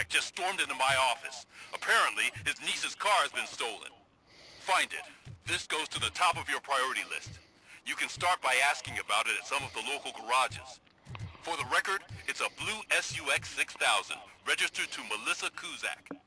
suspect just stormed into my office. Apparently, his niece's car has been stolen. Find it. This goes to the top of your priority list. You can start by asking about it at some of the local garages. For the record, it's a blue SUX 6000, registered to Melissa Kuzak.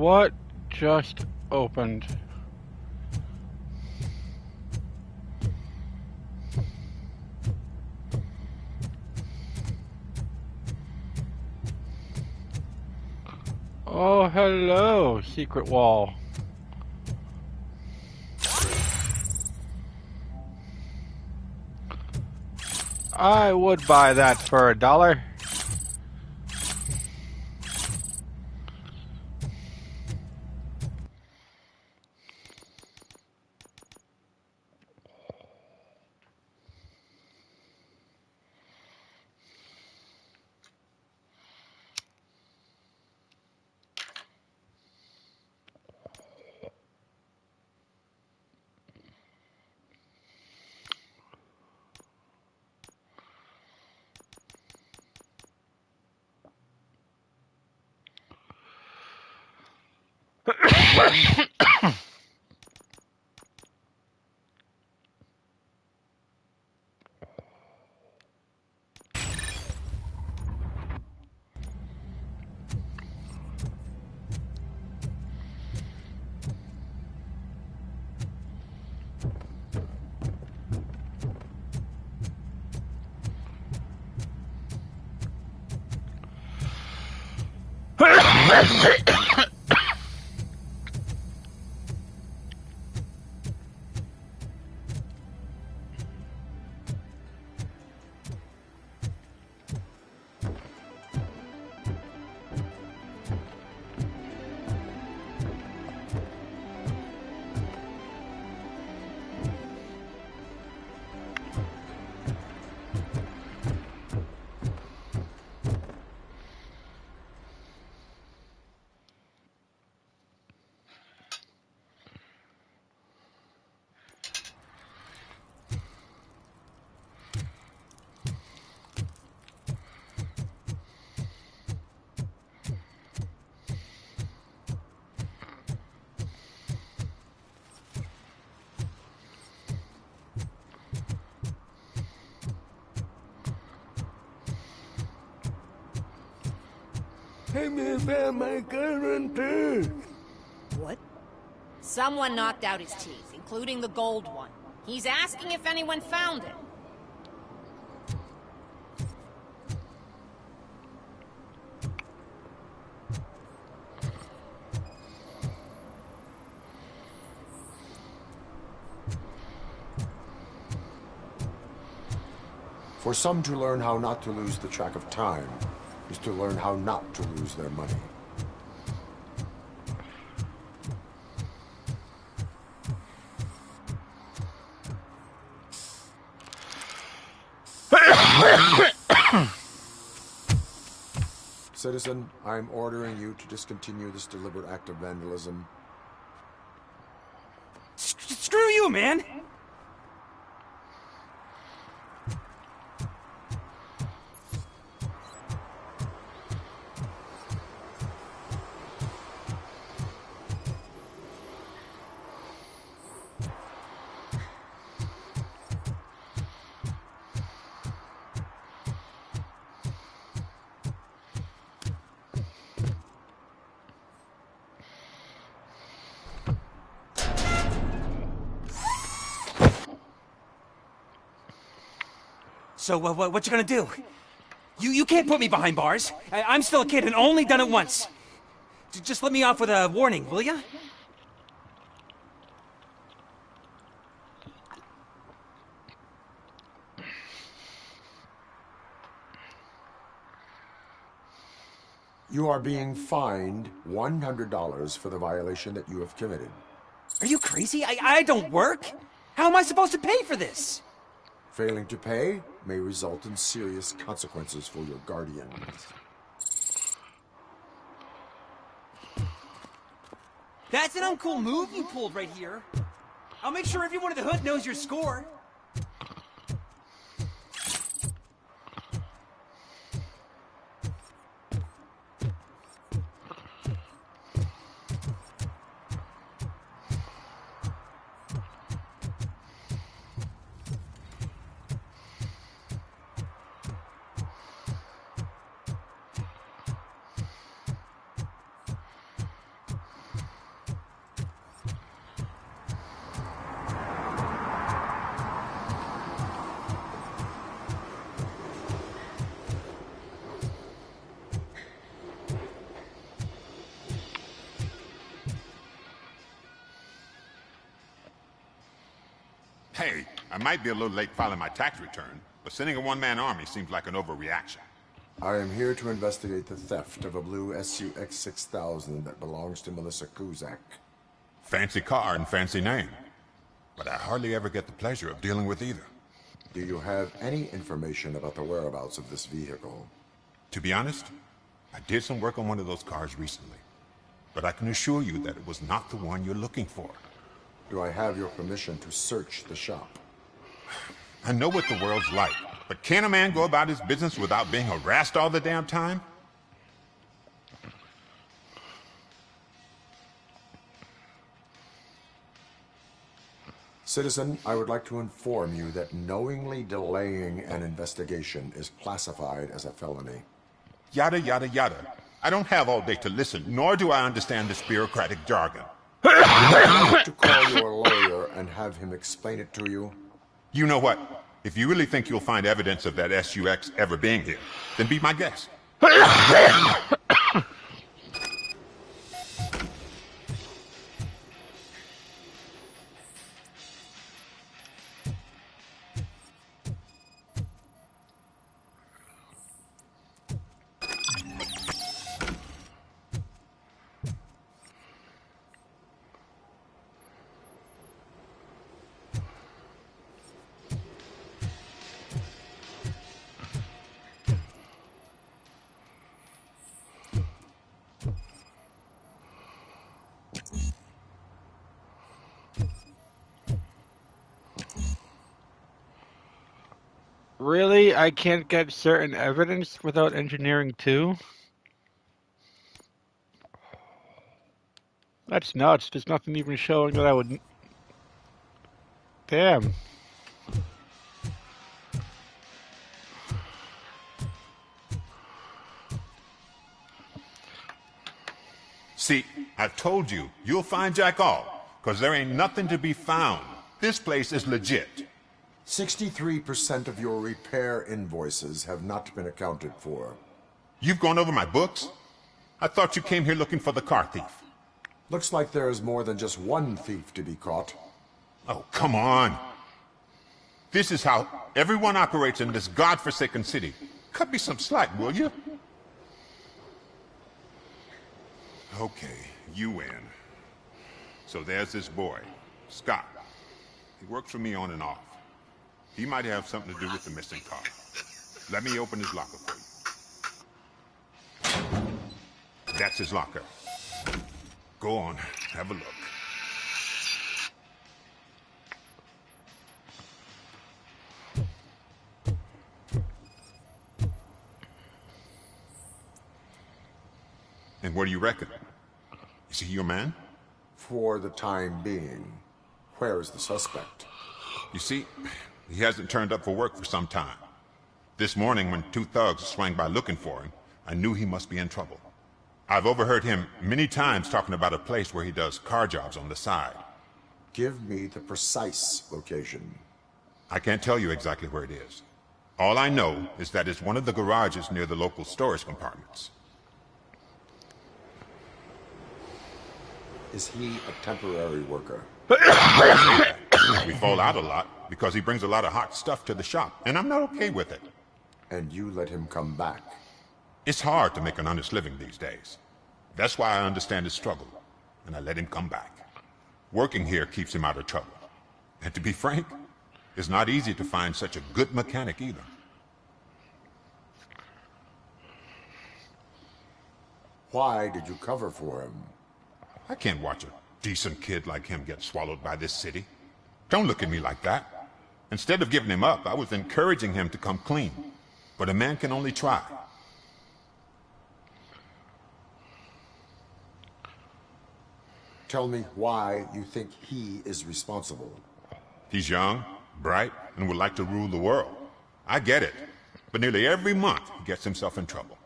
What just opened? Oh, hello, secret wall. I would buy that for $1. What? Someone knocked out his teeth, including the gold one. He's asking if anyone found it. For some to learn how not to lose the track of time is to learn how not to lose their money. Citizen, I am ordering you to discontinue this deliberate act of vandalism. Screw you, man! So, what you gonna do? You can't put me behind bars. I'm still a kid and only done it once. Just let me off with a warning, will ya? You are being fined $100 for the violation that you have committed. Are you crazy? I don't work. How am I supposed to pay for this? Failing to pay may result in serious consequences for your guardian. That's an uncool move you pulled right here. I'll make sure everyone in the hood knows your score. Hey, I might be a little late filing my tax return, but sending a one-man army seems like an overreaction. I am here to investigate the theft of a blue SUX 6000 that belongs to Melissa Kuzak. Fancy car and fancy name, but I hardly ever get the pleasure of dealing with either. Do you have any information about the whereabouts of this vehicle? To be honest, I did some work on one of those cars recently, but I can assure you that it was not the one you're looking for. Do I have your permission to search the shop? I know what the world's like, but can a man go about his business without being harassed all the damn time? Citizen, I would like to inform you that knowingly delaying an investigation is classified as a felony. Yada, yada, yada. I don't have all day to listen, nor do I understand this bureaucratic jargon. To call your lawyer and have him explain it to you? You know what? If you really think you'll find evidence of that SUX ever being here, then be my guest. Really? I can't get certain evidence without engineering too? That's nuts. There's nothing even showing that I would... Damn. See, I've told you, you'll find Jack all, because there ain't nothing to be found. This place is legit. 63% of your repair invoices have not been accounted for. You've gone over my books? I thought you came here looking for the car thief. Looks like there is more than just one thief to be caught. Oh, come on. This is how everyone operates in this godforsaken city. Cut me some slack, will you? Okay, you win. So there's this boy, Scott. He works for me on and off. He might have something to do with the missing car. Let me open his locker for you. That's his locker. Go on, have a look. And what do you reckon? Is he your man? For the time being. Where is the suspect? You see, he hasn't turned up for work for some time. This morning, when two thugs swang by looking for him, I knew he must be in trouble. I've overheard him many times talking about a place where he does car jobs on the side. Give me the precise location. I can't tell you exactly where it is. All I know is that it's one of the garages near the local storage compartments. Is he a temporary worker? We fall out a lot because he brings a lot of hot stuff to the shop, and I'm not okay with it. And you let him come back? It's hard to make an honest living these days. That's why I understand his struggle, and I let him come back. Working here keeps him out of trouble. And to be frank, it's not easy to find such a good mechanic either. Why did you cover for him? I can't watch a decent kid like him get swallowed by this city. Don't look at me like that. Instead of giving him up, I was encouraging him to come clean. But a man can only try. Tell me why you think he is responsible. He's young, bright, and would like to rule the world. I get it. But nearly every month, he gets himself in trouble.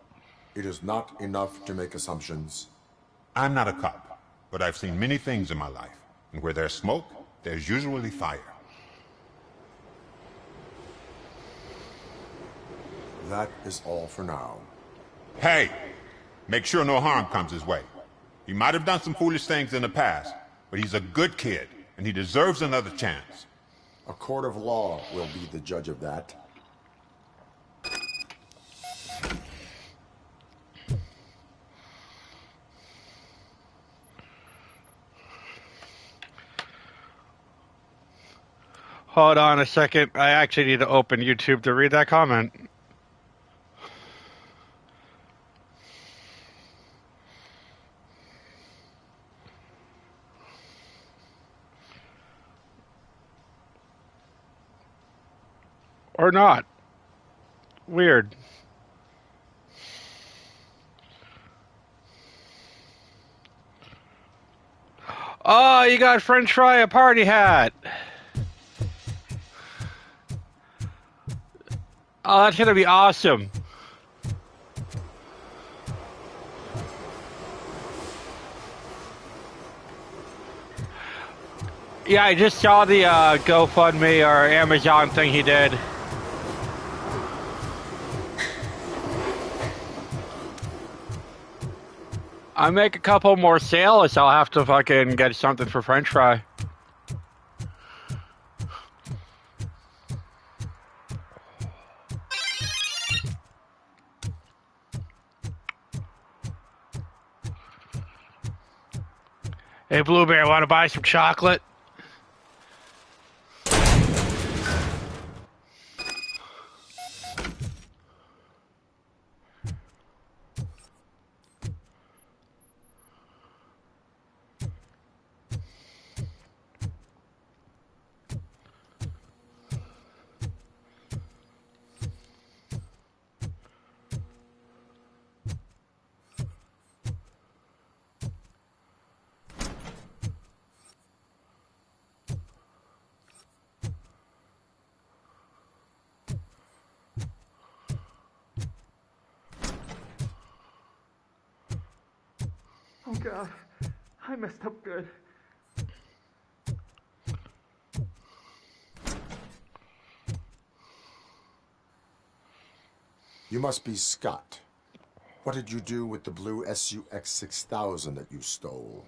It is not enough to make assumptions. I'm not a cop, but I've seen many things in my life. And where there's smoke, there's usually fire. That is all for now. Hey! Make sure no harm comes his way. He might have done some foolish things in the past, but he's a good kid, and he deserves another chance. A court of law will be the judge of that. Hold on a second. I actually need to open YouTube to read that comment. Or not. Weird. Oh, you got French fry a party hat. Oh, that's gonna be awesome. Yeah, I just saw the GoFundMe or Amazon thing he did. I make a couple more sales, I'll have to fucking get something for French fry. Hey, Blueberry, want to buy some chocolate? Oh God, I messed up good. You must be Scott. What did you do with the blue SUX 6000 that you stole?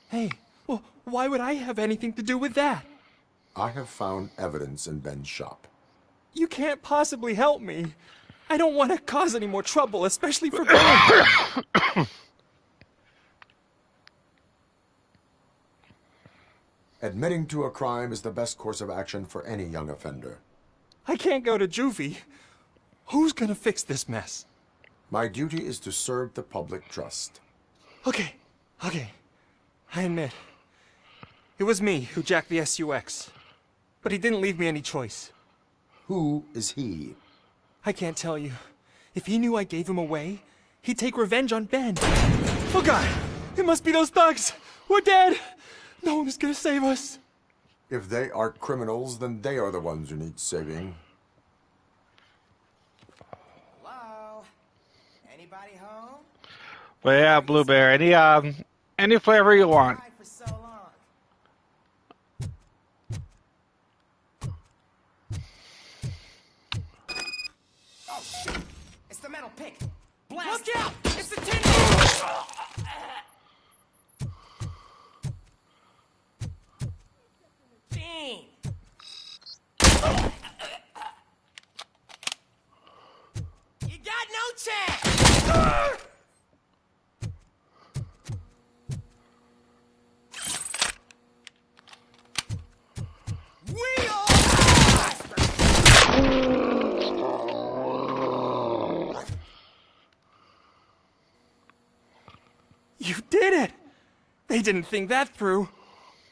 Hey, well, why would I have anything to do with that? I have found evidence in Ben's shop. You can't possibly help me. I don't want to cause any more trouble, especially for Ben. Admitting to a crime is the best course of action for any young offender. I can't go to juvie. Who's gonna fix this mess? My duty is to serve the public trust. Okay. I admit. It was me who jacked the SUX. But he didn't leave me any choice. Who is he? I can't tell you. If he knew I gave him away, he'd take revenge on Ben. Oh God! It must be those thugs! We're dead! No one is gonna save us. If they are criminals, then they are the ones who need saving. Hello? Anybody home? But yeah, Blueberry, any flavor you want. Why for so long? the metal pick. Blast. Look out! It's the tin man! Dang. You got no chance. We all. You did it! They didn't think that through.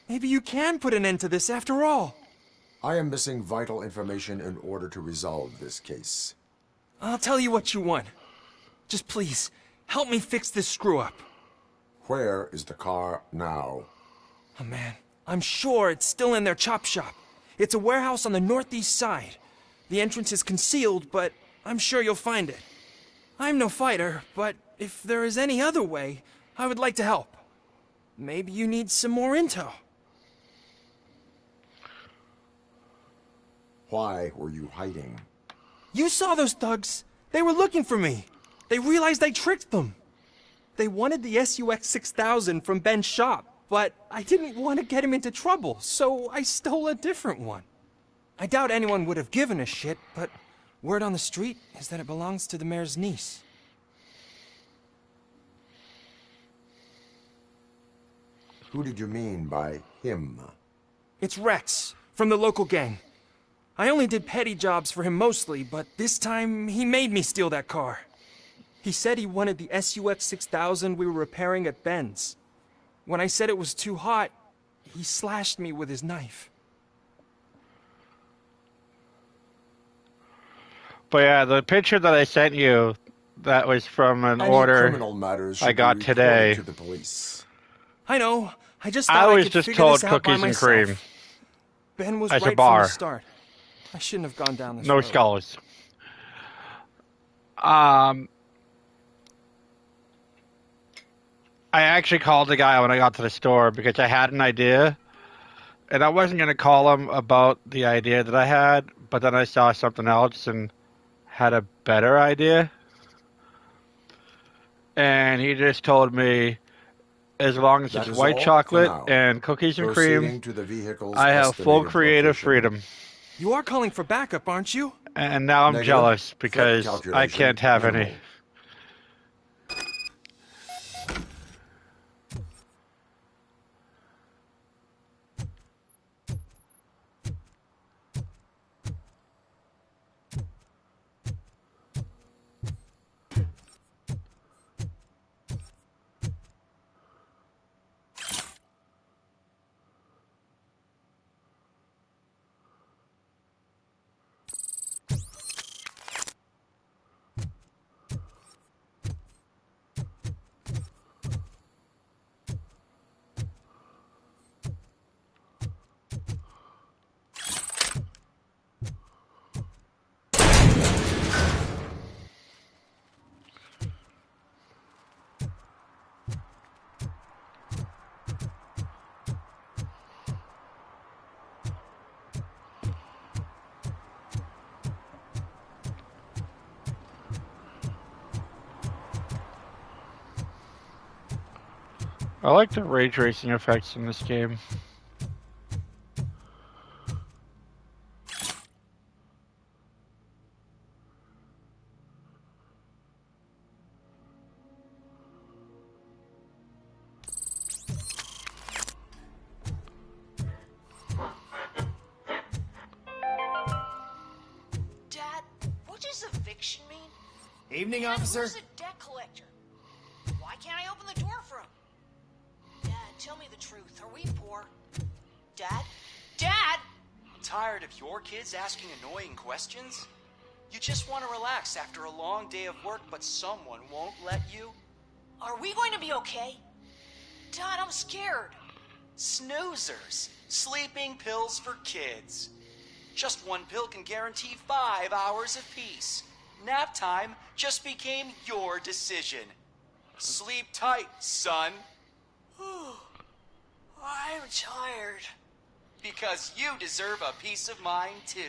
Maybe you can put an end to this after all. I am missing vital information in order to resolve this case. I'll tell you what you want. Just please, help me fix this screw-up. Where is the car now? Oh man, I'm sure it's still in their chop shop. It's a warehouse on the northeast side. The entrance is concealed, but I'm sure you'll find it. I'm no fighter, but if there is any other way, I would like to help. Maybe you need some more intel. Why were you hiding? You saw those thugs. They were looking for me. They realized I tricked them. They wanted the SUX 6000 from Ben's shop, but I didn't want to get him into trouble, so I stole a different one. I doubt anyone would have given a shit, but word on the street is that it belongs to the mayor's niece. Who did you mean by him? It's Rex, from the local gang. I only did petty jobs for him mostly, but this time he made me steal that car. He said he wanted the SUX 6000 we were repairing at Ben's. When I said it was too hot, he slashed me with his knife. But yeah, the picture that I sent you, that was from an Any order criminal matters should I got be today. reported to the police. I know. I just I thought I was could just figure told this out by cookies and myself. cream. Ben was As a right bar. from the start. I shouldn't have gone down this No road. scholars. I actually called the guy when I got to the store because I had an idea. And I wasn't going to call him about the idea that I had, but then I saw something else and had a better idea. And he just told me, as long as That it's is white all for chocolate now. and cookies and Proceeding cream, to the vehicle's I have full estimated creative location. freedom. You are calling for backup, aren't you? And now I'm Negative. jealous Threat because I calculation can't have minimal. any. I like the ray tracing effects in this game. Dad, what does eviction mean? Evening, And officer. who's a debt collector? Why can't I open the door for him? Dad, tell me the truth. Are we poor? Dad? Dad! Tired of your kids asking annoying questions? You just want to relax after a long day of work, but someone won't let you? Are we going to be okay? Dad, I'm scared. Snoozers. Sleeping pills for kids. Just one pill can guarantee 5 hours of peace. Nap time just became your decision. Sleep tight, son. I'm tired. Because you deserve a peace of mind, too.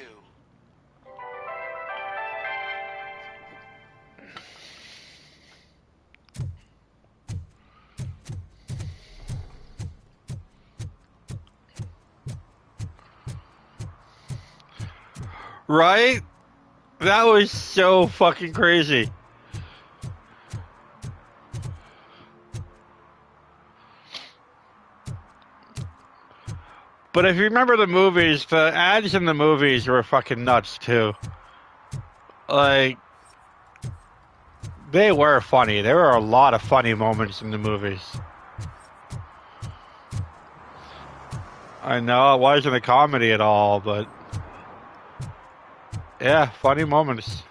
Right? That was so fucking crazy. But if you remember the movies, the ads in the movies were fucking nuts too. Like, they were funny. There were a lot of funny moments in the movies. I know it wasn't a comedy at all, but yeah, funny moments.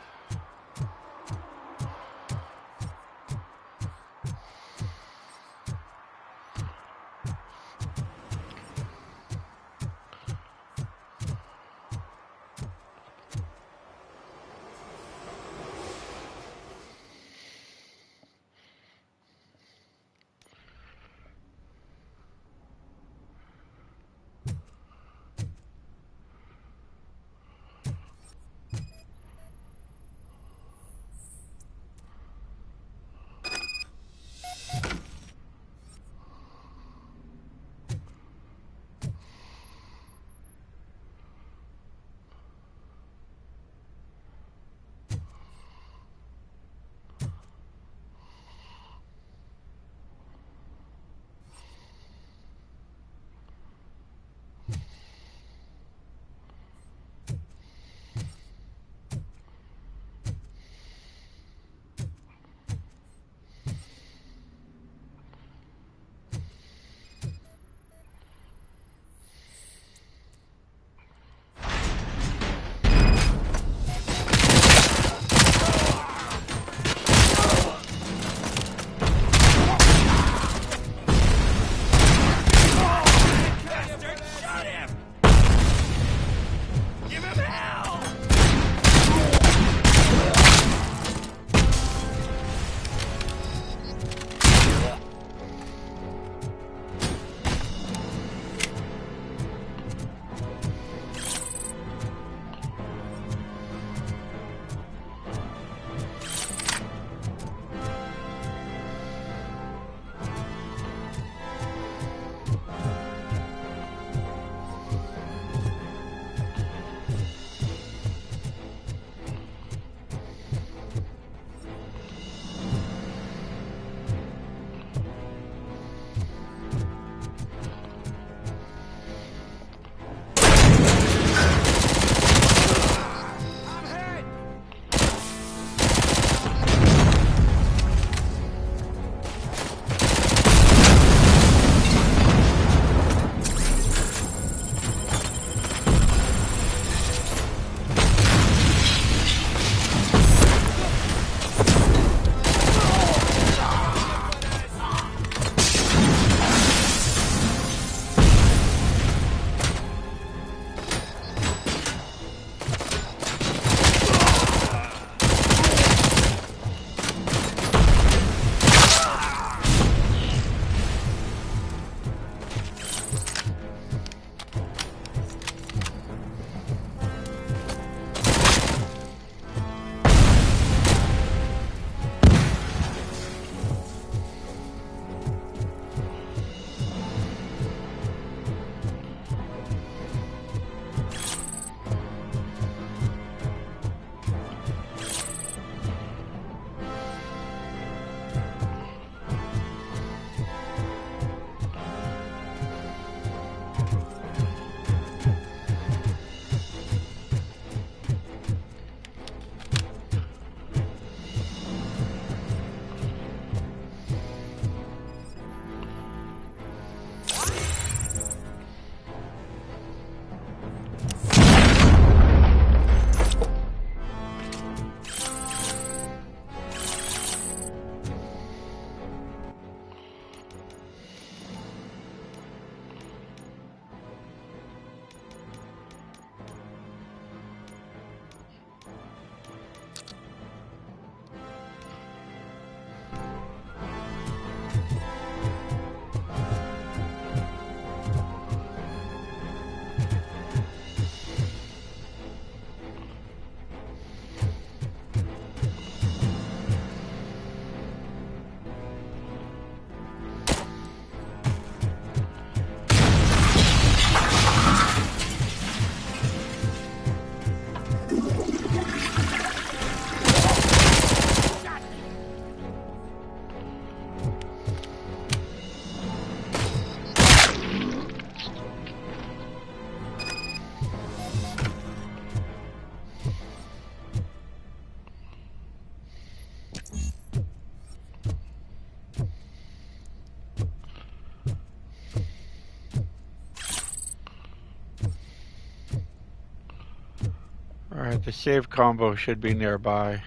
The save combo should be nearby.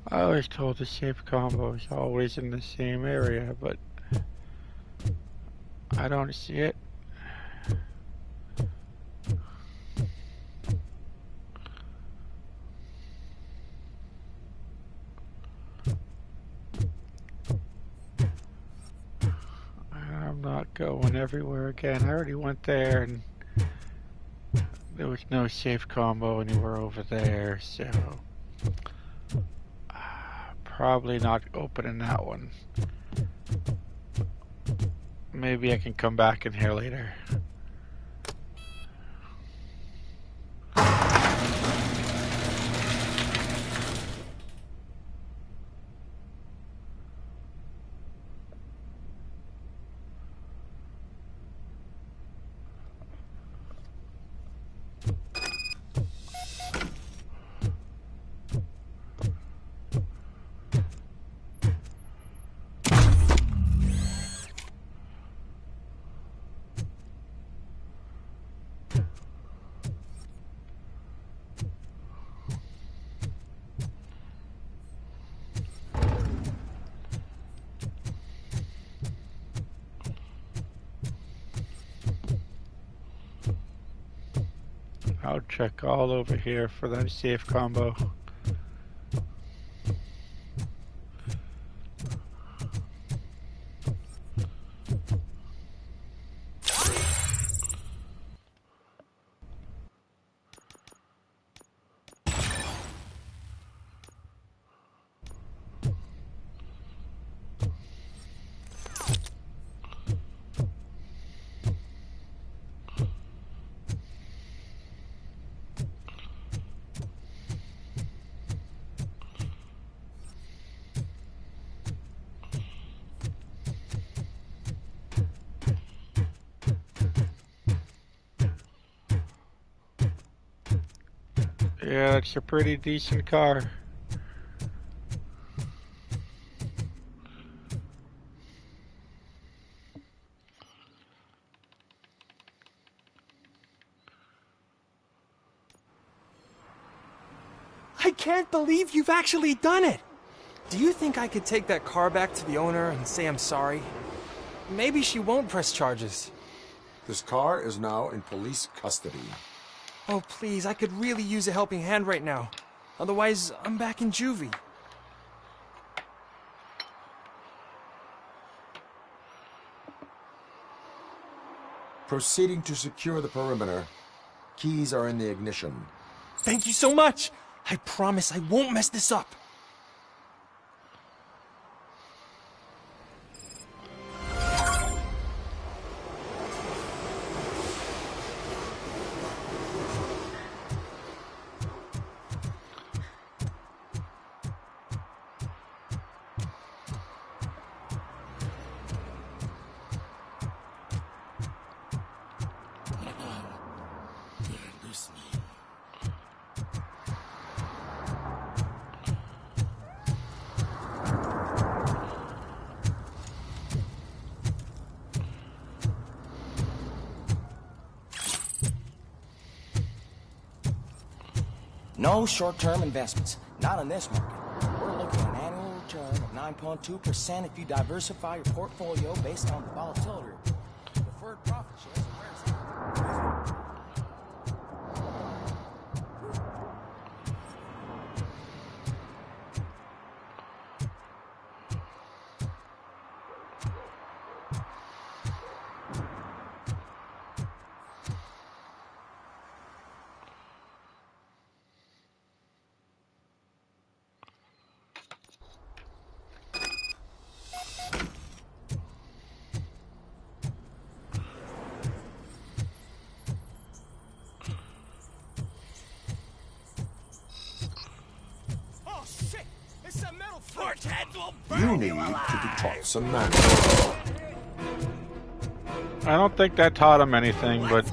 I was told the safe combo is always in the same area, but I don't see it. I'm not going everywhere again. I already went there and there was no safe combo anywhere over there, so probably not opening that one. Maybe I can come back in here later. I'll check all over here for that safe combo. Yeah, it's a pretty decent car. I can't believe you've actually done it! Do you think I could take that car back to the owner and say I'm sorry? Maybe she won't press charges. This car is now in police custody. Oh, please, I could really use a helping hand right now. Otherwise, I'm back in juvie. Proceeding to secure the perimeter. Keys are in the ignition. Thank you so much! I promise I won't mess this up. No short-term investments. Not in this market. We're looking at an annual return of 9.2% if you diversify your portfolio based on the volatility. Deferred profit shares are where it's at. You need to be taught some manners. I don't think that taught him anything, but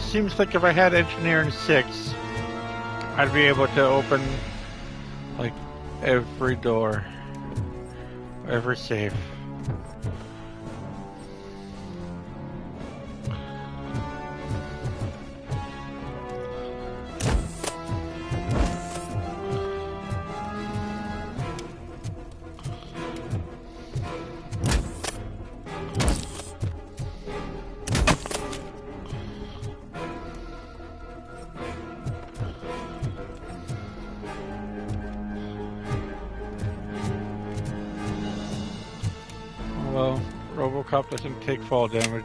it seems like if I had Engineering 6, I'd be able to open, like, every door, every safe. Robocop doesn't take fall damage.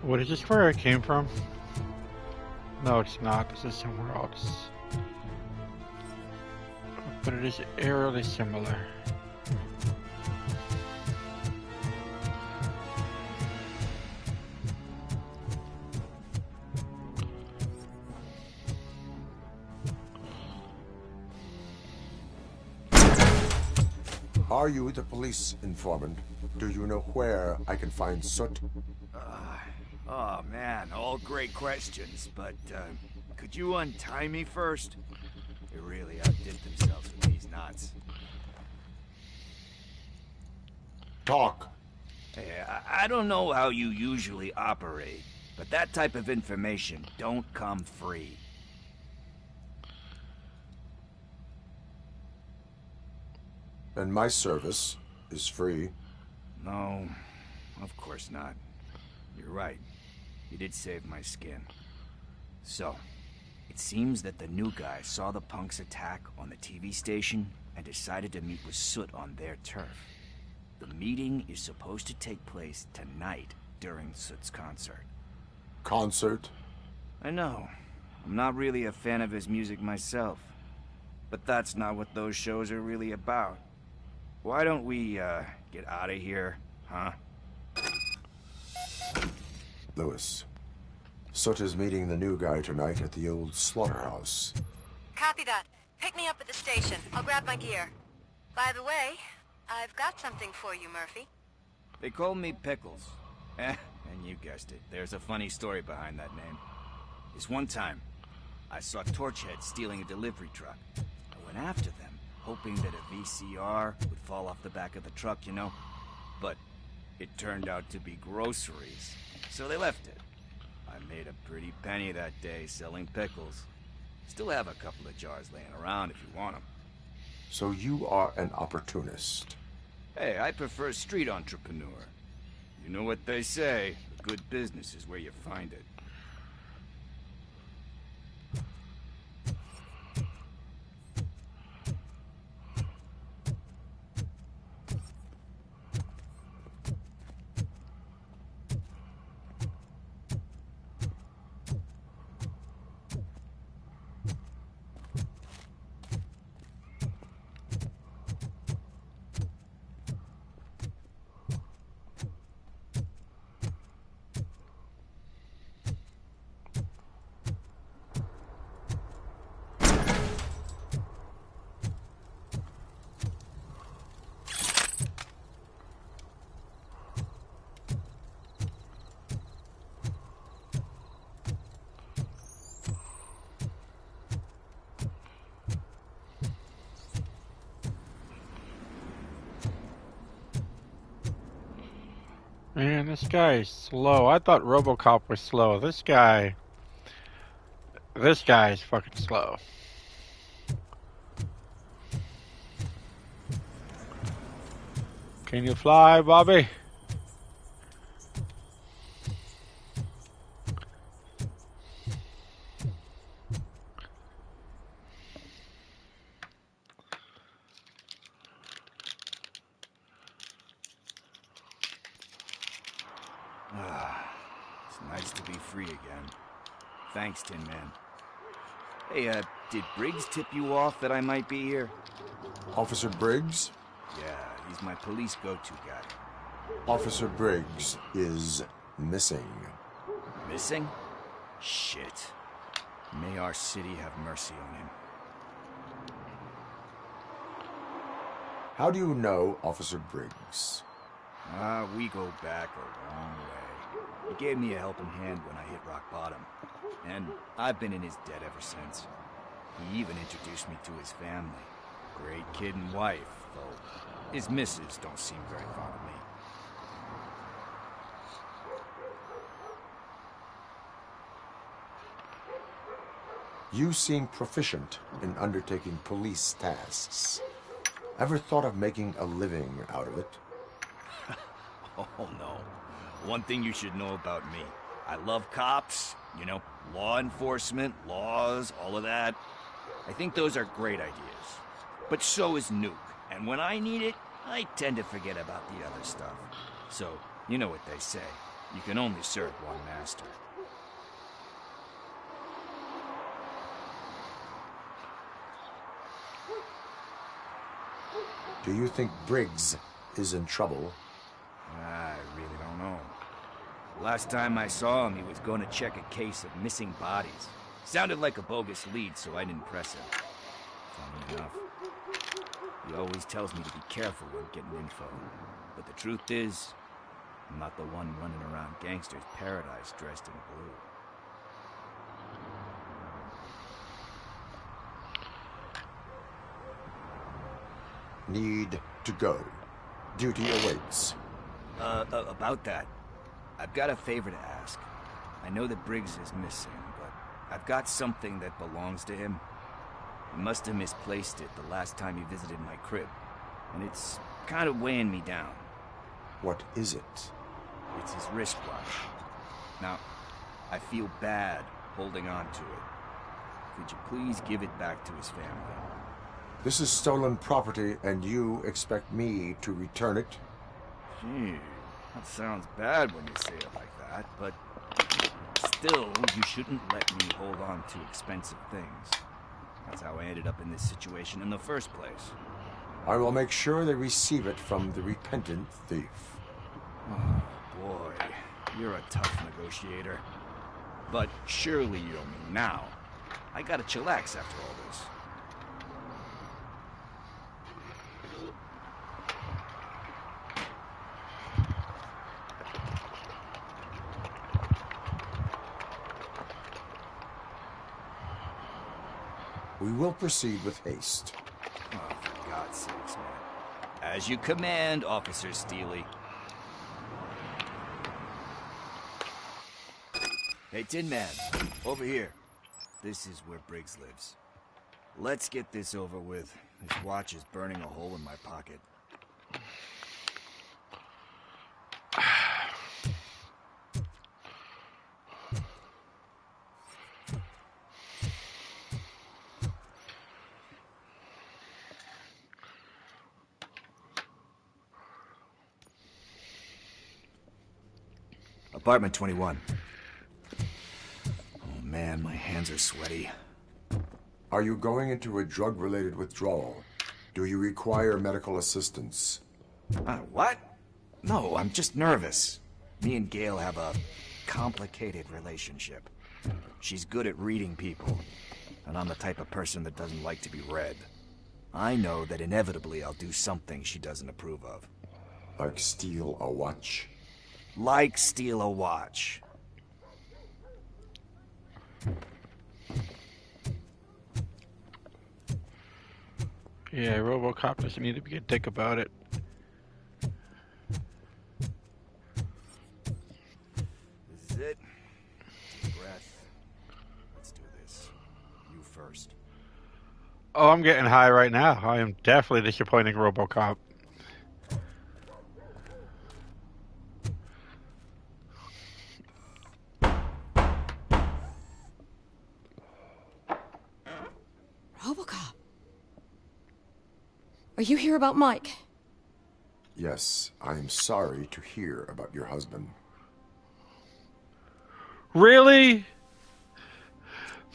What is this where I came from? No, it's not. This is somewhere else. But it is eerily similar. Are you the police informant? Do you know where I can find Soot? Oh man, all great questions, but could you untie me first? They really outdid themselves with these knots. Talk. Hey, I don't know how you usually operate, but that type of information don't come free. And my service is free. No, of course not. You're right. You did save my skin. So, it seems that the new guy saw the punks attack on the TV station and decided to meet with Soot on their turf. The meeting is supposed to take place tonight during Soot's concert. Concert? I know. I'm not really a fan of his music myself. But that's not what those shows are really about. Why don't we, get out of here, huh? Lewis. Soot is meeting the new guy tonight at the old slaughterhouse. Copy that. Pick me up at the station. I'll grab my gear. By the way, I've got something for you, Murphy. They call me Pickles. And you guessed it. There's a funny story behind that name. This one time, I saw Torchhead stealing a delivery truck. I went after them, hoping that a VCR would fall off the back of the truck, you know? But it turned out to be groceries, so they left it. I made a pretty penny that day selling pickles. Still have a couple of jars laying around if you want them. So you are an opportunist. Hey, I prefer street entrepreneur. You know what they say, a good business is where you find it. Man, this guy is slow. I thought Robocop was slow. This guy is fucking slow. Can you fly, Bobby? It's nice to be free again. Thanks, Tin Man. Hey, did Briggs tip you off that I might be here? Officer Briggs? Yeah, he's my police go-to guy. Officer Briggs is missing. Missing? Shit. May our city have mercy on him. How do you know Officer Briggs? We go back a long way. He gave me a helping hand when I hit rock bottom. And I've been in his debt ever since. He even introduced me to his family. Great kid and wife, though his missus don't seem very fond of me. You seem proficient in undertaking police tasks. Ever thought of making a living out of it? Oh, no. One thing you should know about me. I love cops, you know, law enforcement, laws, all of that. I think those are great ideas. But so is Nuke. And when I need it, I tend to forget about the other stuff. So, you know what they say. You can only serve one master. Do you think Briggs is in trouble? I really don't know. Last time I saw him, he was going to check a case of missing bodies. Sounded like a bogus lead, so I didn't press him. Funny enough. He always tells me to be careful when getting info. But the truth is, I'm not the one running around gangsters' paradise dressed in blue. Need to go. Duty awaits. About that, I've got a favor to ask. I know that Briggs is missing, but I've got something that belongs to him. He must have misplaced it the last time he visited my crib, and it's kind of weighing me down. What is it? It's his wristwatch. Now, I feel bad holding on to it. Could you please give it back to his family? This is stolen property, and you expect me to return it? Gee, that sounds bad when you say it like that, but still, you shouldn't let me hold on to expensive things. That's how I ended up in this situation in the first place. I will make sure they receive it from the repentant thief. Oh, boy. You're a tough negotiator. But surely you don't mean now. I gotta chillax after all this. We will proceed with haste. Oh, for God's sakes, man. As you command, Officer Steely. Hey, Tin Man, over here. This is where Briggs lives. Let's get this over with. This watch is burning a hole in my pocket. Apartment 21. Oh man, my hands are sweaty. Are you going into a drug-related withdrawal? Do you require medical assistance? What? No, I'm just nervous. Me and Gail have a complicated relationship. She's good at reading people, and I'm the type of person that doesn't like to be read. I know that inevitably I'll do something she doesn't approve of. Like steal a watch? Like steal a watch. Yeah, Robocop doesn't need to be a dick about it. it. Deep breath. Let's do this. You first. Oh, I'm getting high right now. I am definitely disappointing Robocop. Robocop. Are you here about Mike? Yes, I am sorry to hear about your husband. Really?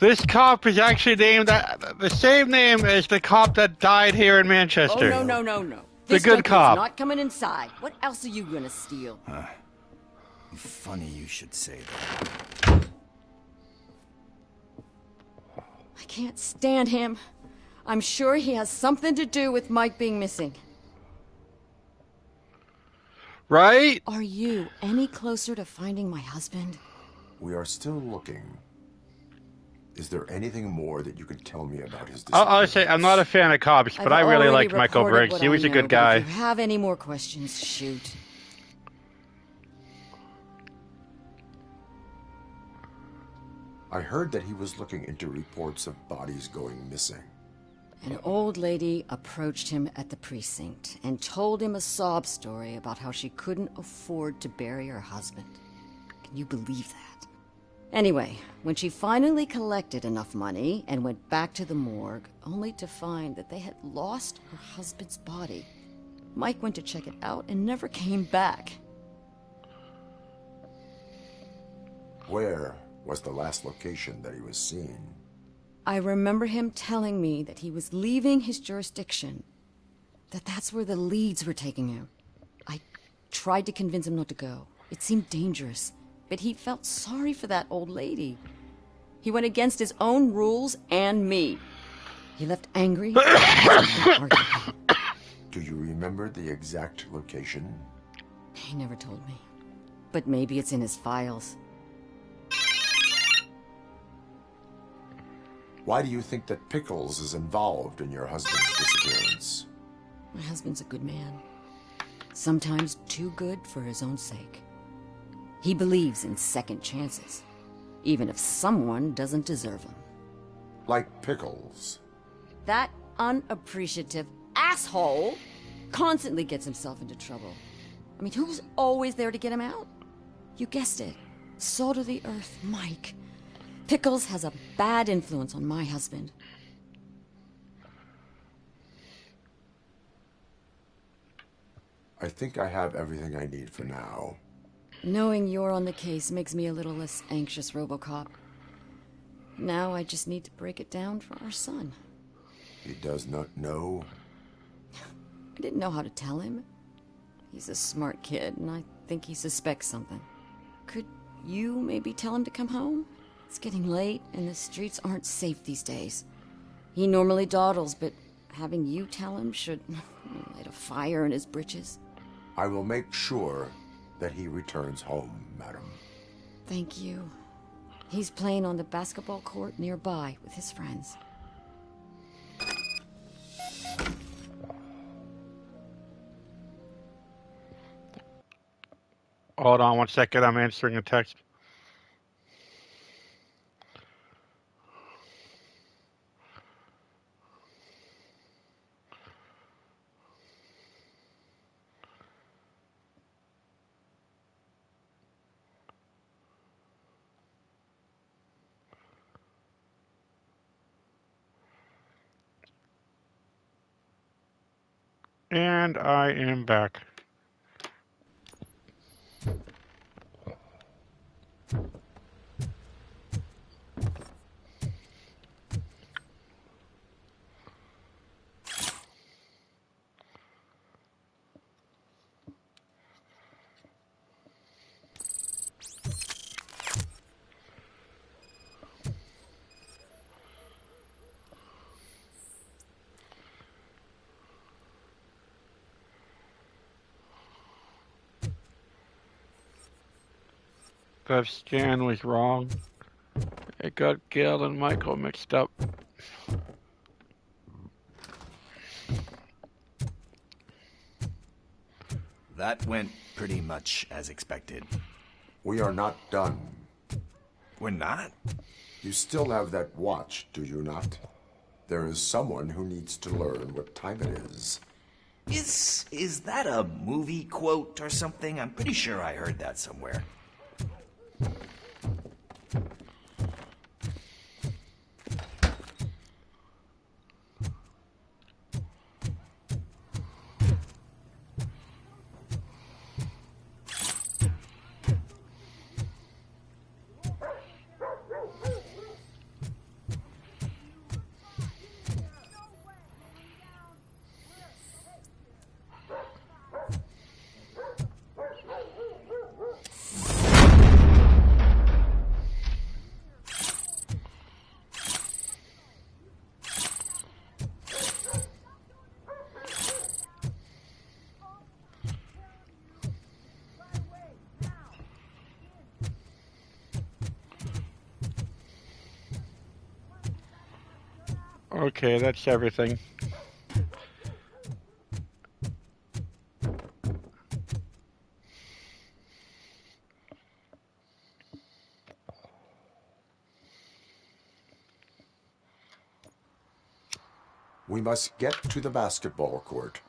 This cop is actually named the same name as the cop that died here in Manchester. Oh, no. The This good junkie's cop. not coming inside. What else are you gonna steal? Funny you should say that. I can't stand him. I'm sure he has something to do with Mike being missing. Right? Are you any closer to finding my husband? We are still looking. Is there anything more that you can tell me about his I'll disappearance? say I'm not a fan of cops, but I I've really already liked Michael reported Briggs. what He was I a good know, but guy. If you have any more questions, shoot. I heard that he was looking into reports of bodies going missing. An old lady approached him at the precinct and told him a sob story about how she couldn't afford to bury her husband. Can you believe that? Anyway, when she finally collected enough money and went back to the morgue, only to find that they had lost her husband's body, Mike went to check it out and never came back. Where was the last location that he was seen? I remember him telling me that he was leaving his jurisdiction, that's where the leads were taking him. I tried to convince him not to go. It seemed dangerous, but he felt sorry for that old lady. He went against his own rules and me. He left angry. Do you remember the exact location? He never told me, but maybe it's in his files. Why do you think that Pickles is involved in your husband's disappearance? My husband's a good man. Sometimes too good for his own sake. He believes in second chances, even if someone doesn't deserve them. Like Pickles. That unappreciative asshole constantly gets himself into trouble. I mean, who's always there to get him out? You guessed it. Salt of the earth, Mike. Pickles has a bad influence on my husband. I think I have everything I need for now. Knowing you're on the case makes me a little less anxious, Robocop. Now I just need to break it down for our son. He does not know? I didn't know how to tell him. He's a smart kid, and I think he suspects something. Could you maybe tell him to come home? It's getting late, and the streets aren't safe these days. He normally dawdles, but having you tell him should light a fire in his britches. I will make sure that he returns home, madam. Thank you. He's playing on the basketball court nearby with his friends. Hold on 1 second. I'm answering a text. And I am back. That scan was wrong. It got Gail and Michael mixed up. That went pretty much as expected. We are not done. We're not? You still have that watch, do you not? There is someone who needs to learn what time it is. Is that a movie quote or something? I'm pretty sure I heard that somewhere. Okay, that's everything. We must get to the basketball court.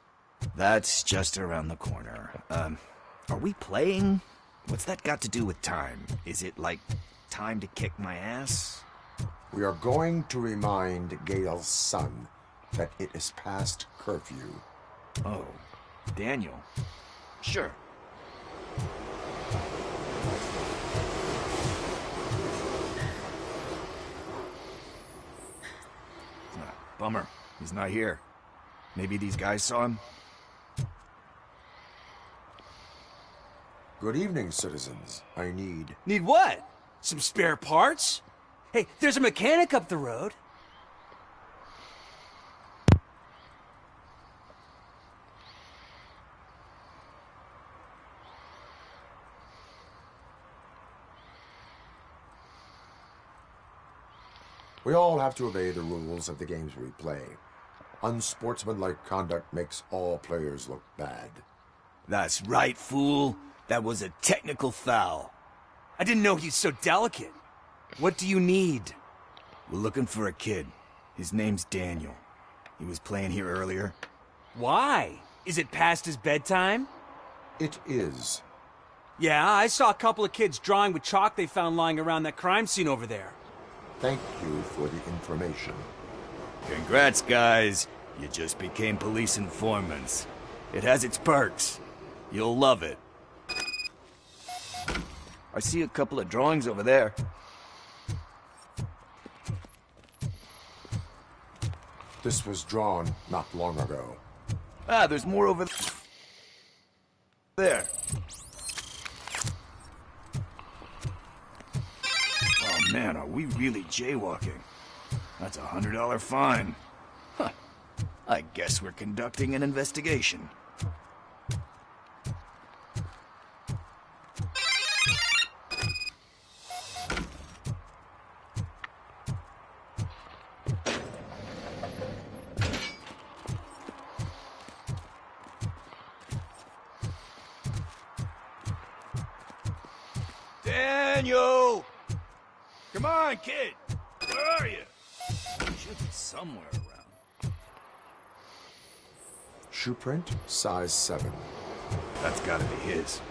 That's just around the corner. Are we playing? What's that got to do with time? Is it like time to kick my ass? We are going to remind Gail's son that it is past curfew. Oh, Daniel. Sure. Bummer. He's not here. Maybe these guys saw him? Good evening, citizens. I need... Need what? Some spare parts? Hey, there's a mechanic up the road. We all have to obey the rules of the games we play. Unsportsmanlike conduct makes all players look bad. That's right, fool. That was a technical foul. I didn't know he's so delicate. What do you need? We're looking for a kid. His name's Daniel. He was playing here earlier. Why? Is it past his bedtime? It is. Yeah, I saw a couple of kids drawing with chalk they found lying around that crime scene over there. Thank you for the information. Congrats, guys. You just became police informants. It has its perks. You'll love it. I see a couple of drawings over there. This was drawn not long ago. Ah, there's more over there. Oh man, are we really jaywalking? That's a $100 fine. Huh. I guess we're conducting an investigation. Daniel! Come on, kid! Where are you? You should be somewhere around. Shoe print, size 7. That's gotta be his.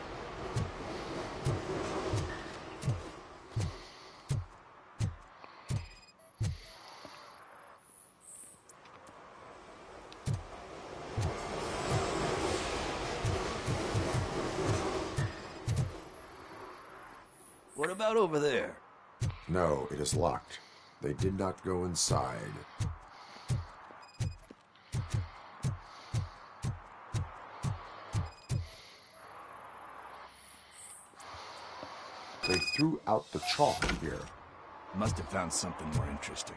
What about over there? No, it is locked. They did not go inside. They threw out the chalk here. Must have found something more interesting.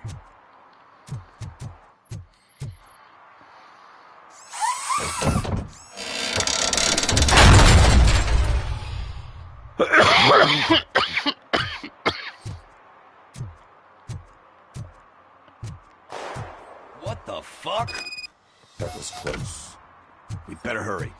What the fuck? That was close. We'd better hurry.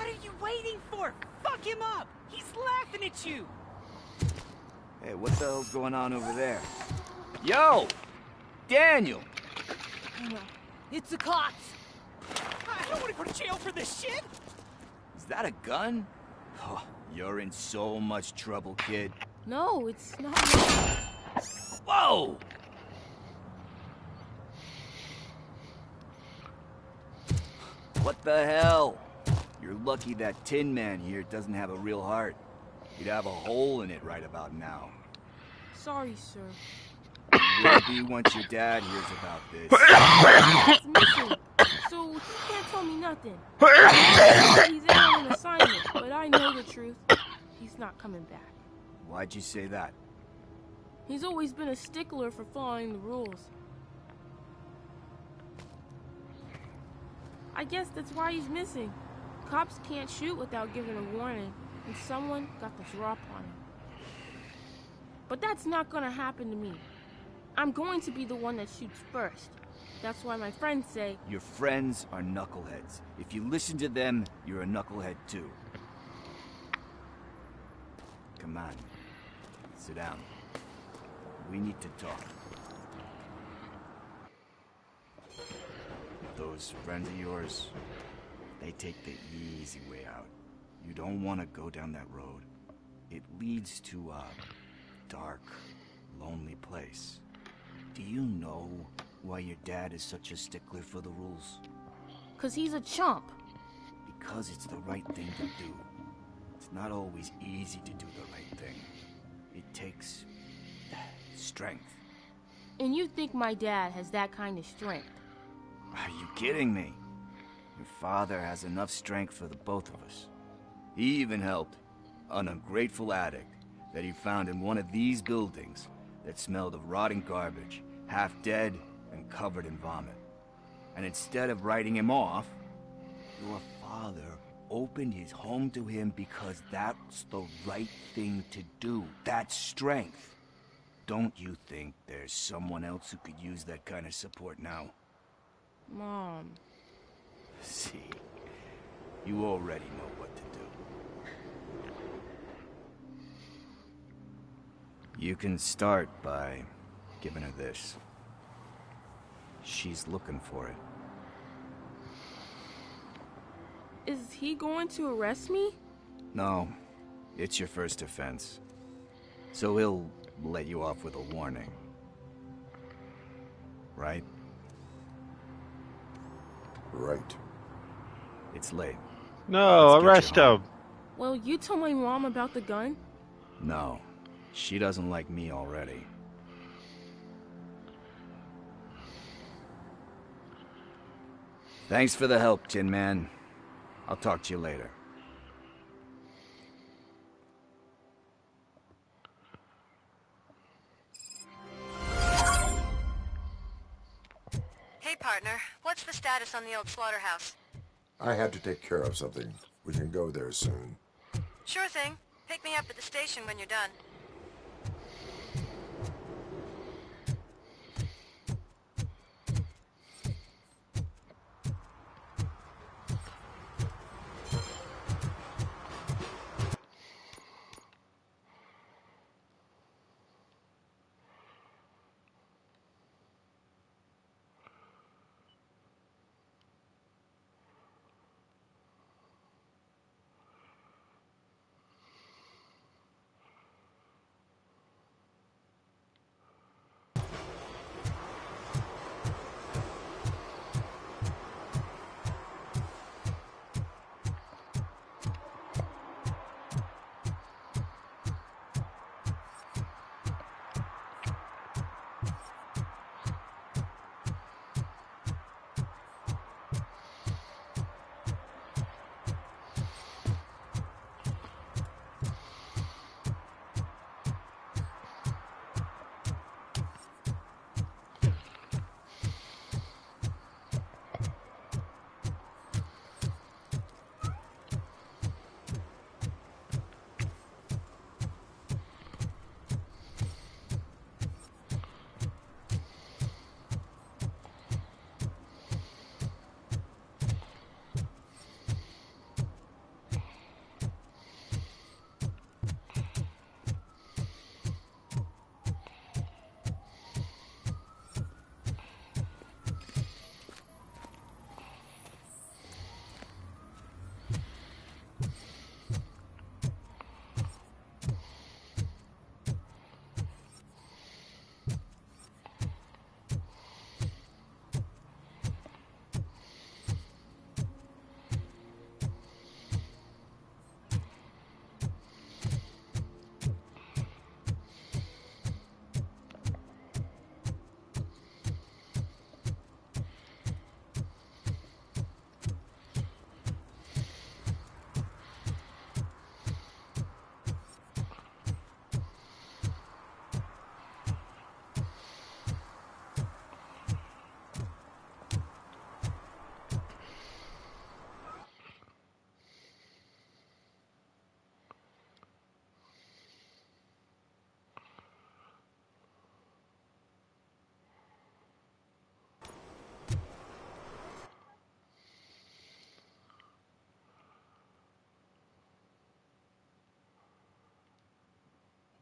What are you waiting for? Fuck him up! He's laughing at you! Hey, what the hell's going on over there? Yo! Daniel! No, it's the cops. I don't want to go to jail for this shit! Is that a gun? Oh, you're in so much trouble, kid. No, it's not. Whoa! What the hell? You're lucky that Tin Man here doesn't have a real heart. He'd have a hole in it right about now. Sorry, sir. It will be once your dad hears about this. He's missing, so he can't tell me nothing. He's out on an assignment, but I know the truth. He's not coming back. Why'd you say that? He's always been a stickler for following the rules. I guess that's why he's missing. Cops can't shoot without giving a warning, and someone got the drop on him. But that's not gonna happen to me. I'm going to be the one that shoots first. That's why my friends say... Your friends are knuckleheads. If you listen to them, you're a knucklehead too. Come on. Sit down. We need to talk. Those friends of yours, they take the easy way out. You don't want to go down that road. It leads to a dark, lonely place. Do you know why your dad is such a stickler for the rules? 'Cause he's a chump. Because it's the right thing to do. It's not always easy to do the right thing. It takes strength. And you think my dad has that kind of strength? Are you kidding me? Your father has enough strength for the both of us. He even helped an ungrateful addict that he found in one of these buildings that smelled of rotting garbage, half dead and covered in vomit. And instead of writing him off, your father opened his home to him because that's the right thing to do. That's strength. Don't you think there's someone else who could use that kind of support now? Mom. See, you already know what to do. You can start by giving her this. She's looking for it. Is he going to arrest me? No, it's your first offense. So he'll let you off with a warning. Right? Right. It's late. No, Let's get arrest you home. him. Well, you told my mom about the gun? No, she doesn't like me already. Thanks for the help, Tin Man. I'll talk to you later. Hey, partner. What's the status on the old slaughterhouse? I had to take care of something. We can go there soon. Sure thing. Pick me up at the station when you're done.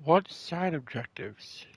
What side objectives?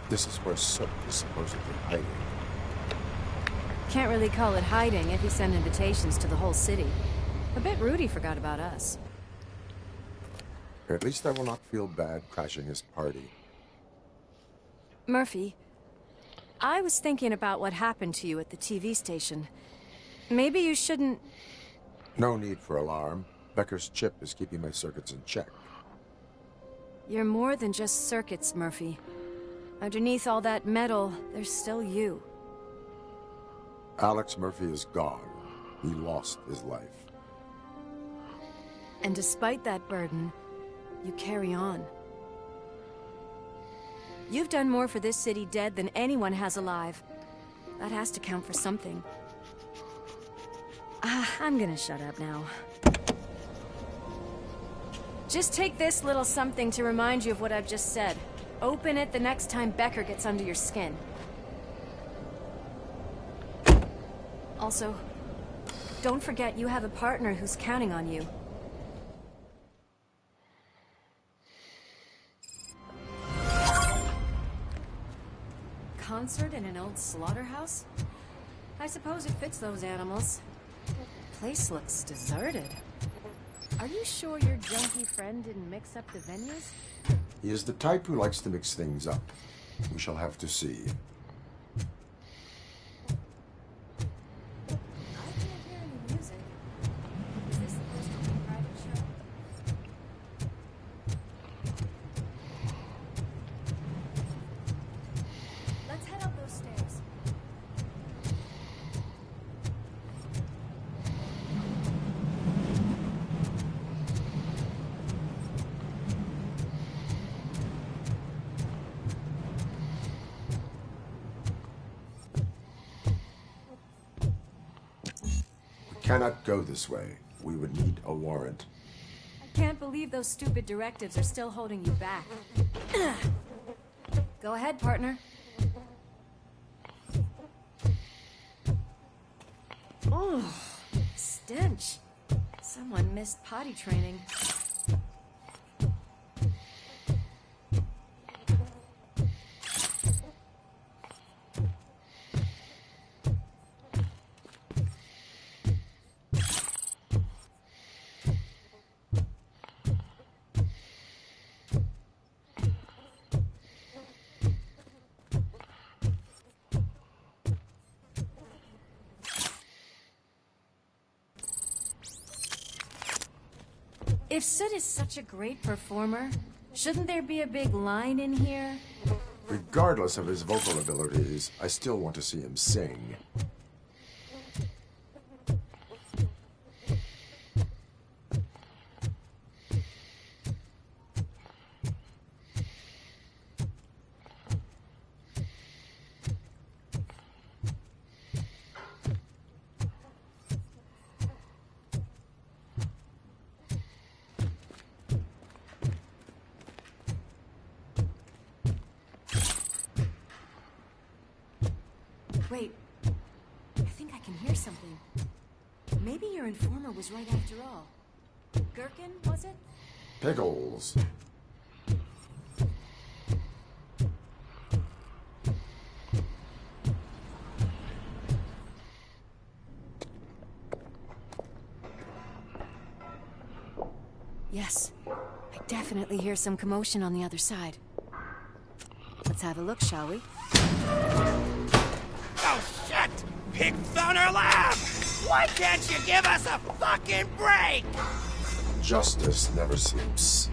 This is where Soot is supposedly hiding. Can't really call it hiding if he sent invitations to the whole city. A bit rude he forgot about us. At least I will not feel bad crashing his party. Murphy, I was thinking about what happened to you at the TV station. Maybe you shouldn't... No need for alarm. Becker's chip is keeping my circuits in check. You're more than just circuits, Murphy. Underneath all that metal, there's still you. Alex Murphy is gone. He lost his life. And despite that burden, you carry on. You've done more for this city dead than anyone has alive. That has to count for something. I'm gonna shut up now. Just take this little something to remind you of what I've just said. Open it the next time Becker gets under your skin. Also, don't forget you have a partner who's counting on you. Concert in an old slaughterhouse? I suppose it fits those animals. Place looks deserted. Are you sure your junkie friend didn't mix up the venues? He is the type who likes to mix things up. We shall have to see. I can't hear any music. Is this supposed to be a private show? Let's head up those stairs. Cannot go this way. We would need a warrant. I can't believe those stupid directives are still holding you back. Go ahead, partner. Oh, stench. Someone missed potty training. If Sid is such a great performer, shouldn't there be a big line in here? Regardless of his vocal abilities, I still want to see him sing. Wait, I think I can hear something. Maybe your informer was right after all. Gherkin, was it? Pickles. Yes, I definitely hear some commotion on the other side. Let's have a look, shall we? Oh, shit! Pigs on our lab! Why can't you give us a fucking break? Justice never sleeps.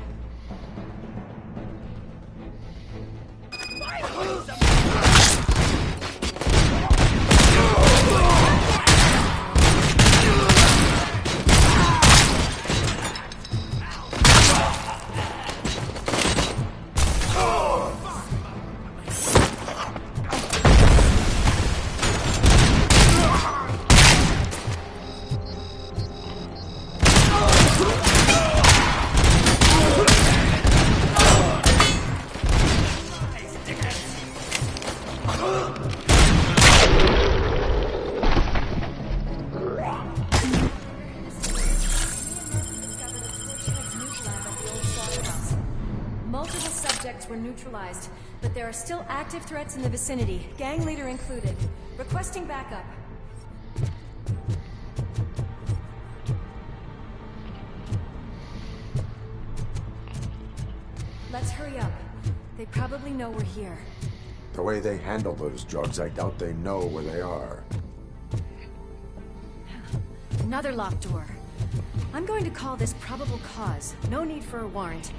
subjects were neutralized, but there are still active threats in the vicinity, gang leader included. Requesting backup. Let's hurry up. They probably know we're here. The way they handle those drugs, I doubt they know where they are. Another locked door. I'm going to call this probable cause. No need for a warrant.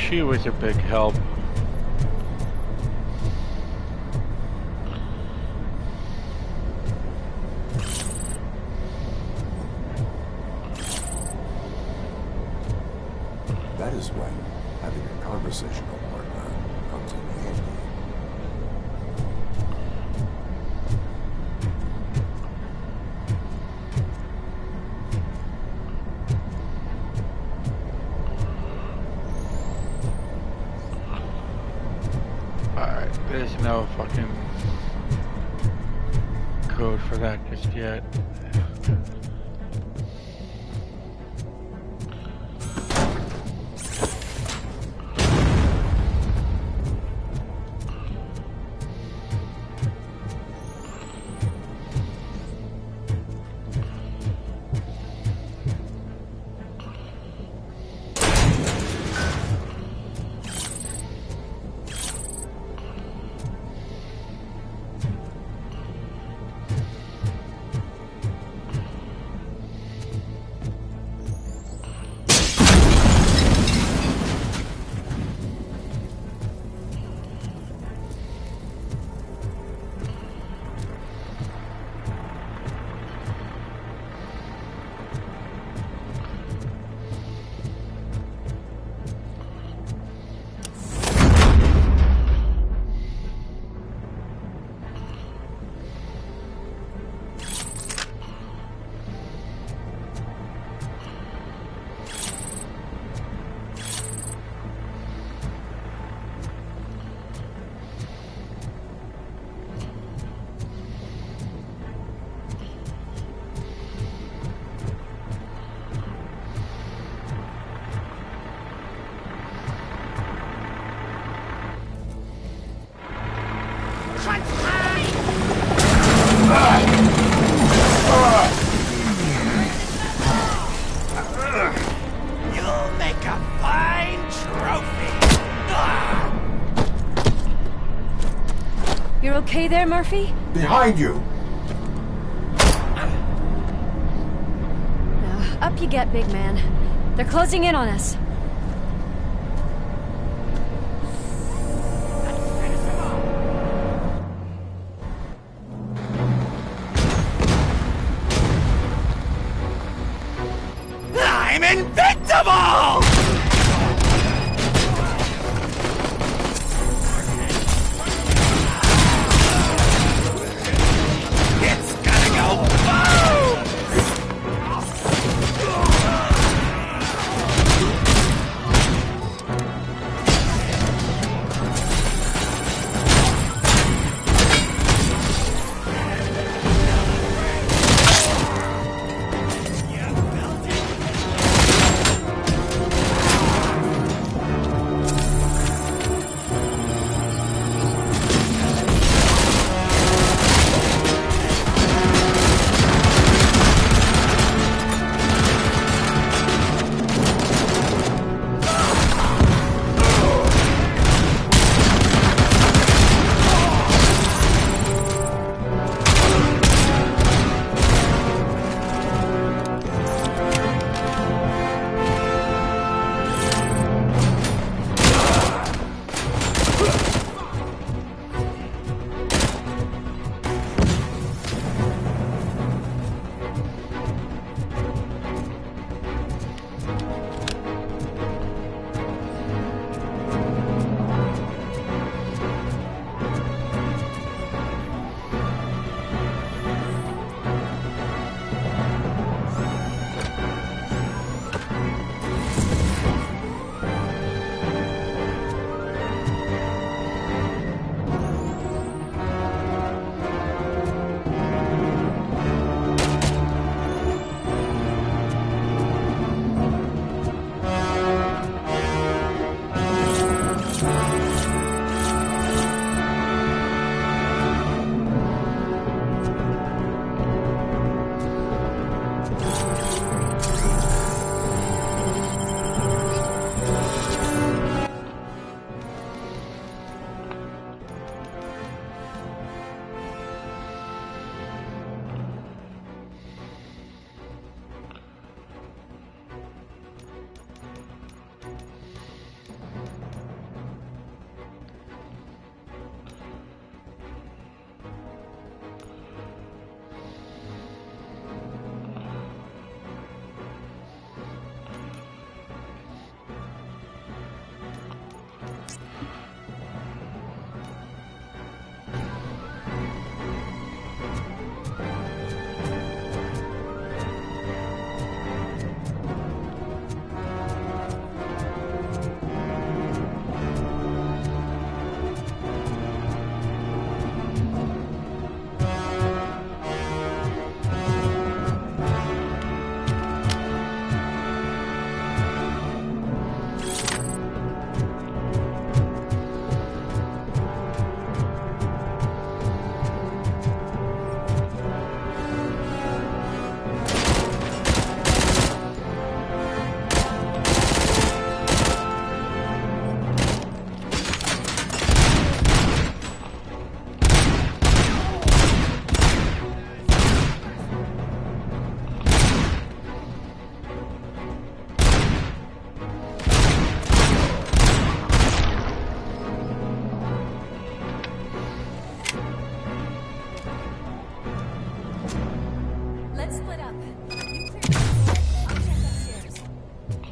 She was a big help. That is when having a conversational partner comes in handy. There's no fucking code for that just yet. You'll make a fine trophy. You're okay there, Murphy? Behind you! Up you get, big man. They're closing in on us. I'm invincible!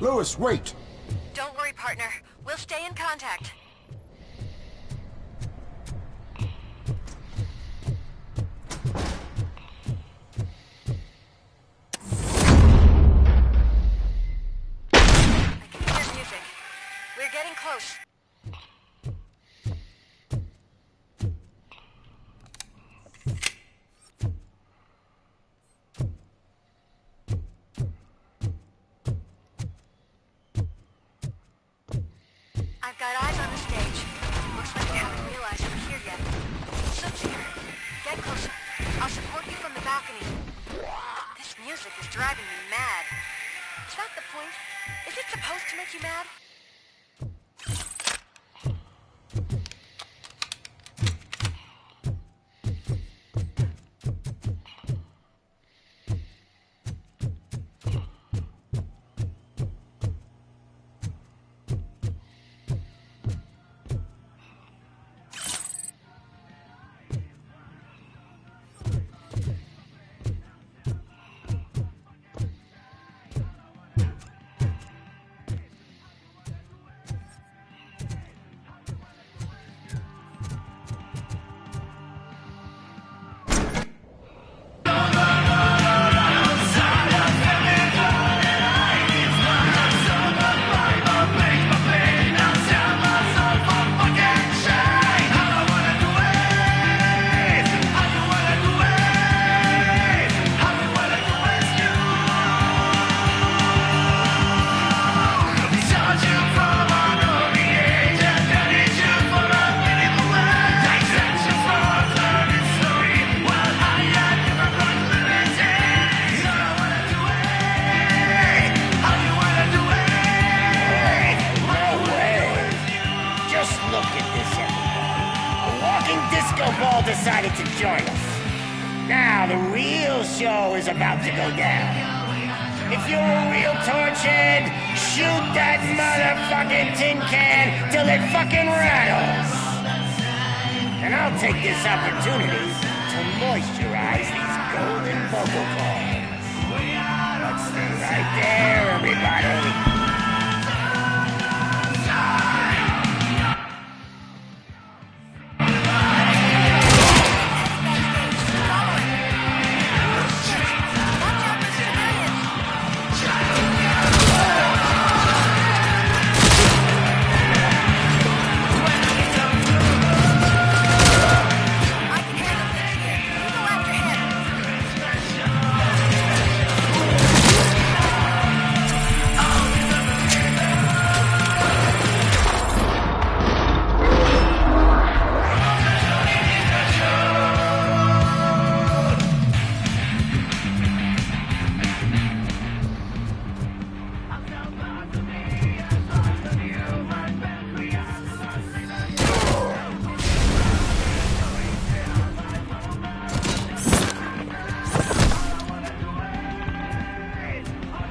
Lewis, wait! Don't worry, partner. We'll stay in contact. I can hear music. We're getting close. I've got eyes on the stage. Looks like they haven't realized we're here yet. Look there. Get closer. I'll support you from the balcony. This music is driving me mad. Is that the point? Is it supposed to make you mad? Decided to join us. Now the real show is about to go down. If you're a real torchhead, shoot that motherfucking tin can till it fucking rattles. And I'll take this opportunity to moisturize these golden vocal cords. Let's stay right there, everybody.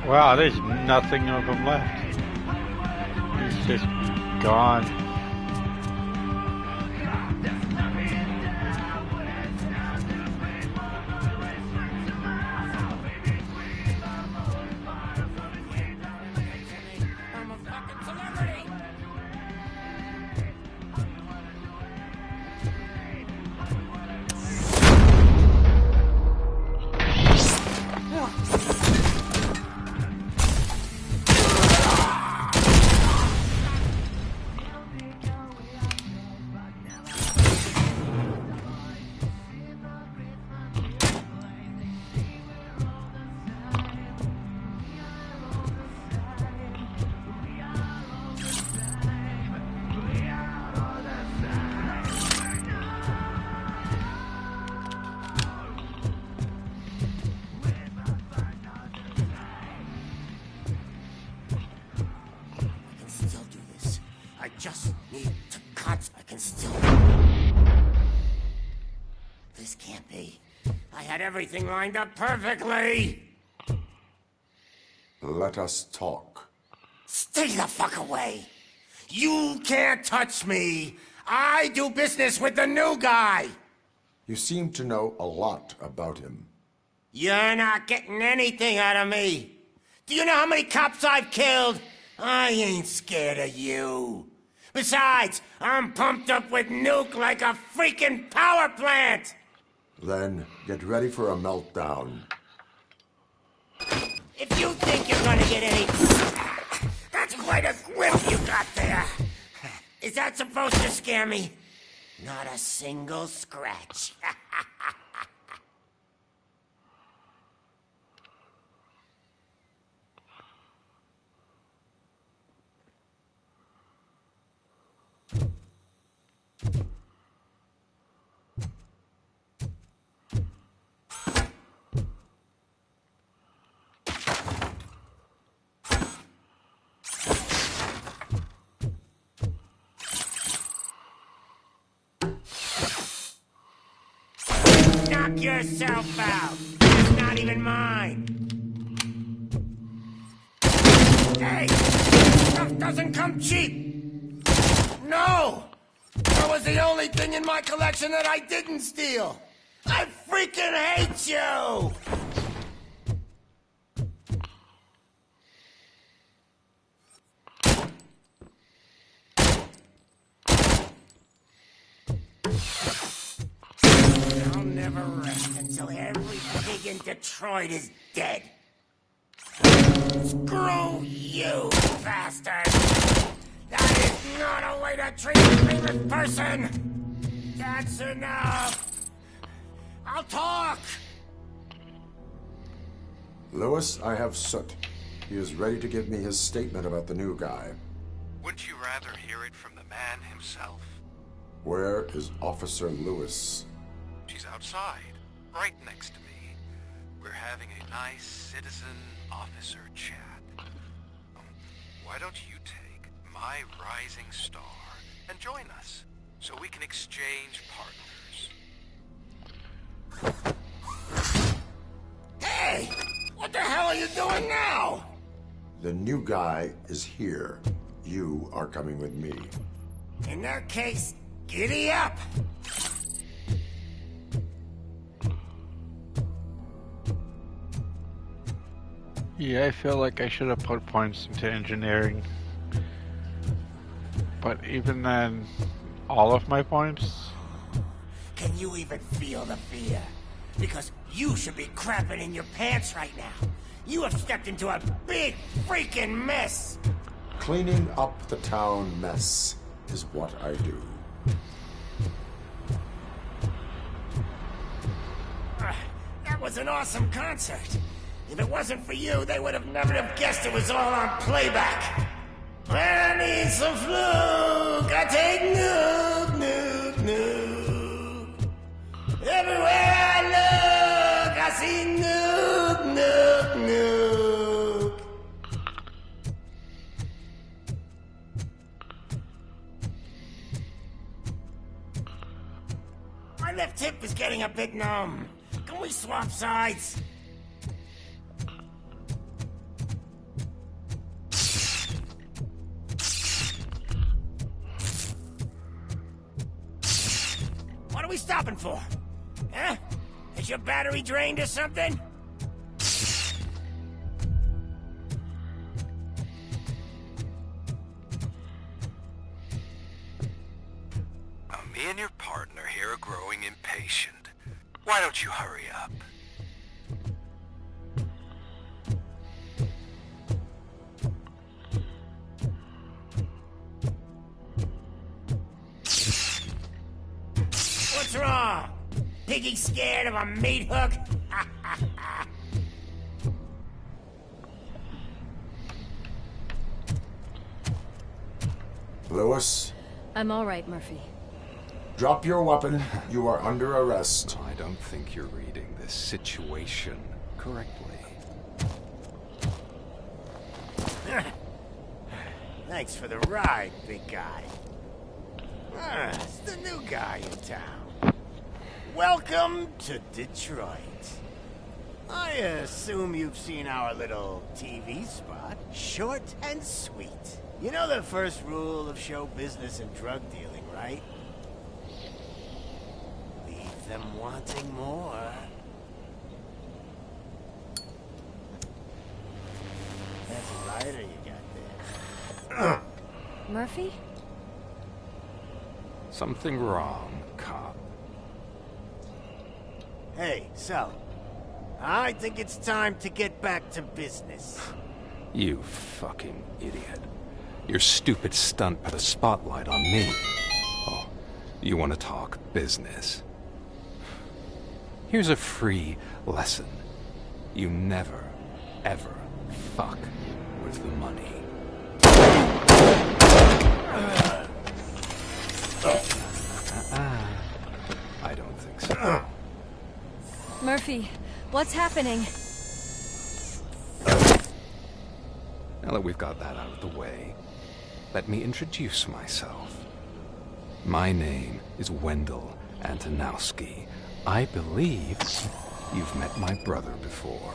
Wow, there's nothing of him left. He's just gone. Just need to cut. I can still... This can't be. I had everything lined up perfectly. Let us talk. Stay the fuck away. You can't touch me. I do business with the new guy. You seem to know a lot about him. You're not getting anything out of me. Do you know how many cops I've killed? I ain't scared of you. Besides, I'm pumped up with nuke like a freaking power plant! Then get ready for a meltdown. If you think you're gonna get any... That's quite a grip you got there. Is that supposed to scare me? Not a single scratch. Knock yourself out. It's not even mine. Hey, stuff doesn't come cheap. No! That was the only thing in my collection that I didn't steal. I freaking hate you! I'll never rest until every pig in Detroit is dead. Screw you, bastard! That is not a way to treat a famous person! That's enough! I'll talk! Lewis, I have Soot. He is ready to give me his statement about the new guy. Wouldn't you rather hear it from the man himself? Where is Officer Lewis? She's outside, right next to me. We're having a nice citizen-officer chat. Why don't you take my rising star and join us, so we can exchange partners? Hey! What the hell are you doing now? The new guy is here. You are coming with me. In that case, giddy up! Yeah, I feel like I should have put points into engineering. But even then, all of my points? Can you even feel the fear? Because you should be crapping in your pants right now. You have stepped into a big freaking mess. Cleaning up the town mess is what I do. That was an awesome concert. If it wasn't for you, they would have never have guessed it was all on playback. When I need some fluke, I take nuke, nuke, nuke. Everywhere I look, I see nuke, nuke, nuke. My left hip is getting a bit numb. Can we swap sides? What are we stopping for? Huh? Is your battery drained or something? Me and your partner here are growing impatient. Why don't you hurry up? What's wrong? Piggy scared of a meat hook? Lewis, I'm all right, Murphy. drop your weapon. You are under arrest. I don't think you're reading this situation correctly. Thanks for the ride, big guy. It's the new guy in town. Welcome to Detroit. I assume you've seen our little TV spot. Short and sweet. You know the first rule of show business and drug dealing, right? Leave them wanting more. lighter you got there? Murphy? Something wrong, cop. Hey, so, I think it's time to get back to business. You fucking idiot. Your stupid stunt put a spotlight on me. Oh, you want to talk business? Here's a free lesson. You never, ever fuck with the money. I don't think so. Murphy, what's happening? Now that we've got that out of the way, let me introduce myself. My name is Wendell Antonowski. I believe you've met my brother before.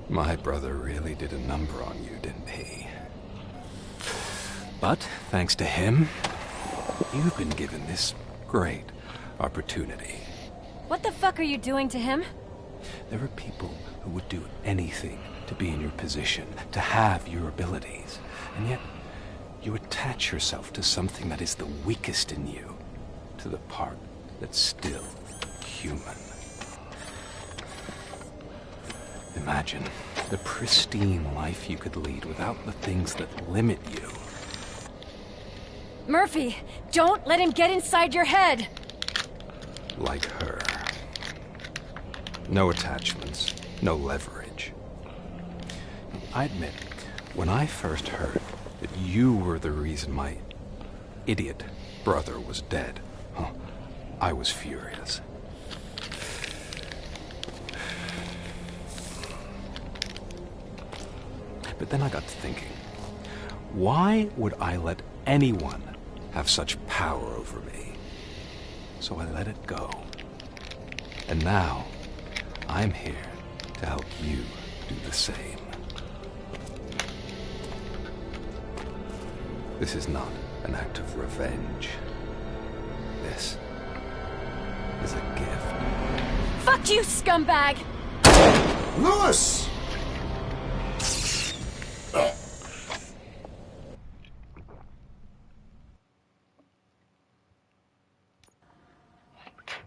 My brother really did a number on you, didn't he? But thanks to him, you've been given this great opportunity. What the fuck are you doing to him? There are people who would do anything to be in your position, to have your abilities, and yet you attach yourself to something that is the weakest in you, to the part that's still human. Imagine the pristine life you could lead without the things that limit you. Murphy, don't let him get inside your head! Like her. No attachments, no leverage. I admit, when I first heard that you were the reason my idiot brother was dead, I was furious. But then I got to thinking, why would I let anyone have such power over me? So I let it go. And now, I'm here to help you do the same. This is not an act of revenge. This is a gift. Fuck you, scumbag! Lewis!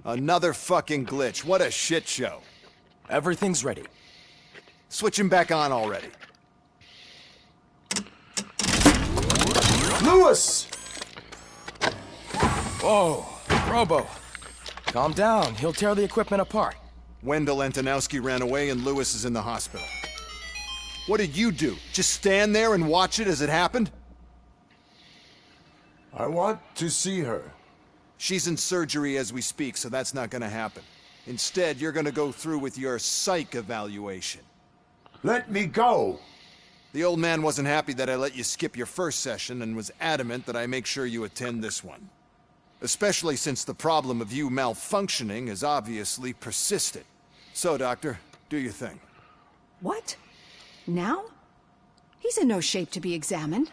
Another fucking glitch. What a shit show. Everything's ready. Switch him back on already. Lewis! Whoa, Robo. Calm down. He'll tear the equipment apart. Wendell Antonowski ran away and Lewis is in the hospital. What did you do? Just stand there and watch it as it happened? I want to see her. She's in surgery as we speak, so that's not gonna happen. Instead, you're gonna go through with your psych evaluation. Let me go! The old man wasn't happy that I let you skip your first session and was adamant that I make sure you attend this one. Especially since the problem of you malfunctioning is obviously persistent. So, Doctor, do your thing. What? Now? He's in no shape to be examined.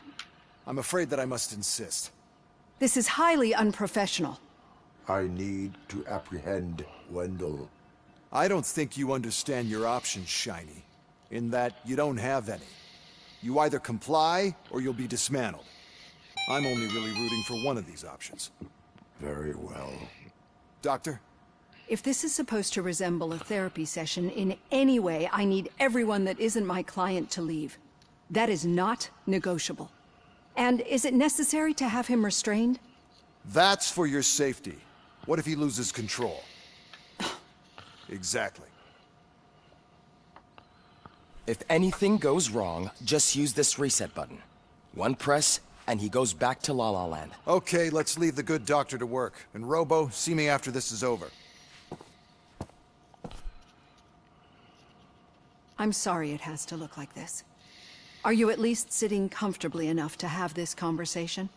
I'm afraid that I must insist. This is highly unprofessional. I need to apprehend Wendell. I don't think you understand your options, Shiny. In that you don't have any. You either comply, or you'll be dismantled. I'm only really rooting for one of these options. Very well. Doctor? If this is supposed to resemble a therapy session in any way, I need everyone that isn't my client to leave. That is not negotiable. And is it necessary to have him restrained? That's for your safety. What if he loses control? Exactly. If anything goes wrong, just use this reset button. One press, and he goes back to La La Land. Okay, let's leave the good doctor to work. And Robo, see me after this is over. I'm sorry it has to look like this. Are you at least sitting comfortably enough to have this conversation?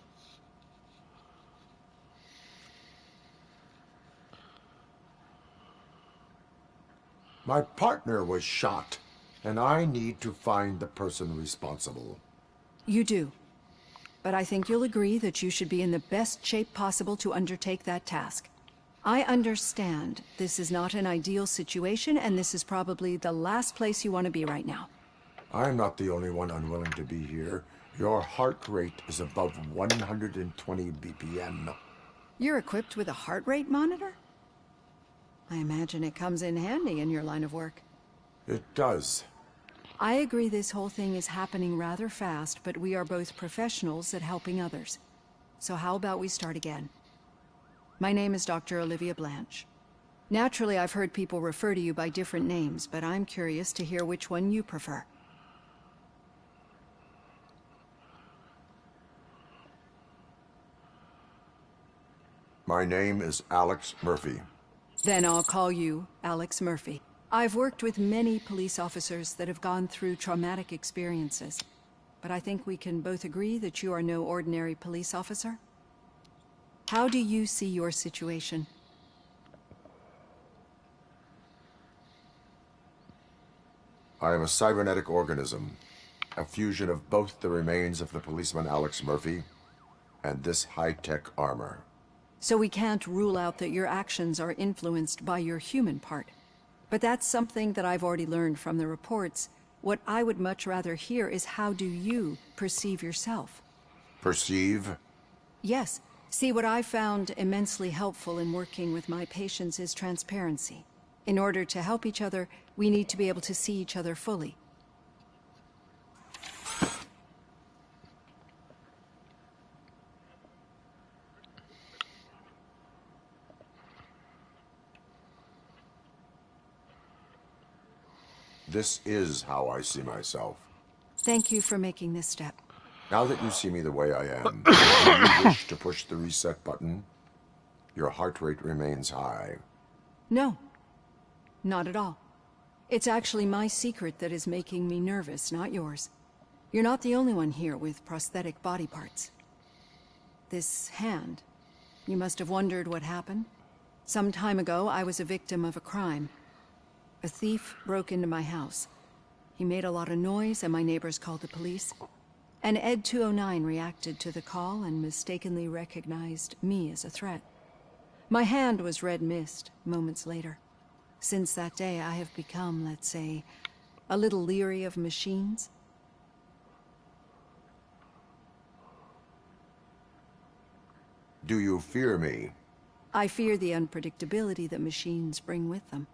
My partner was shot, and I need to find the person responsible. You do. But I think you'll agree that you should be in the best shape possible to undertake that task. I understand this is not an ideal situation, and this is probably the last place you want to be right now. I'm not the only one unwilling to be here. Your heart rate is above 120 BPM. You're equipped with a heart rate monitor? I imagine it comes in handy in your line of work. It does. I agree this whole thing is happening rather fast, but we are both professionals at helping others. So how about we start again? My name is Dr. Olivia Blanche. Naturally, I've heard people refer to you by different names, but I'm curious to hear which one you prefer. My name is Alex Murphy. Then I'll call you Alex Murphy. I've worked with many police officers that have gone through traumatic experiences, but I think we can both agree that you are no ordinary police officer. How do you see your situation? I am a cybernetic organism, a fusion of both the remains of the policeman Alex Murphy and this high-tech armor. So we can't rule out that your actions are influenced by your human part. But that's something that I've already learned from the reports. What I would much rather hear is how do you perceive yourself? Perceive? Yes. See, what I found immensely helpful in working with my patients is transparency. In order to help each other, we need to be able to see each other fully. This is how I see myself. Thank you for making this step. Now that you see me the way I am, when you wish to push the reset button, your heart rate remains high. No, not at all. It's actually my secret that is making me nervous, not yours. You're not the only one here with prosthetic body parts. This hand, you must have wondered what happened. Some time ago, I was a victim of a crime. A thief broke into my house. He made a lot of noise and my neighbors called the police. And Ed 209 reacted to the call and mistakenly recognized me as a threat. My hand was red mist moments later. Since that day, I have become, let's say, a little leery of machines. Do you fear me? I fear the unpredictability that machines bring with them.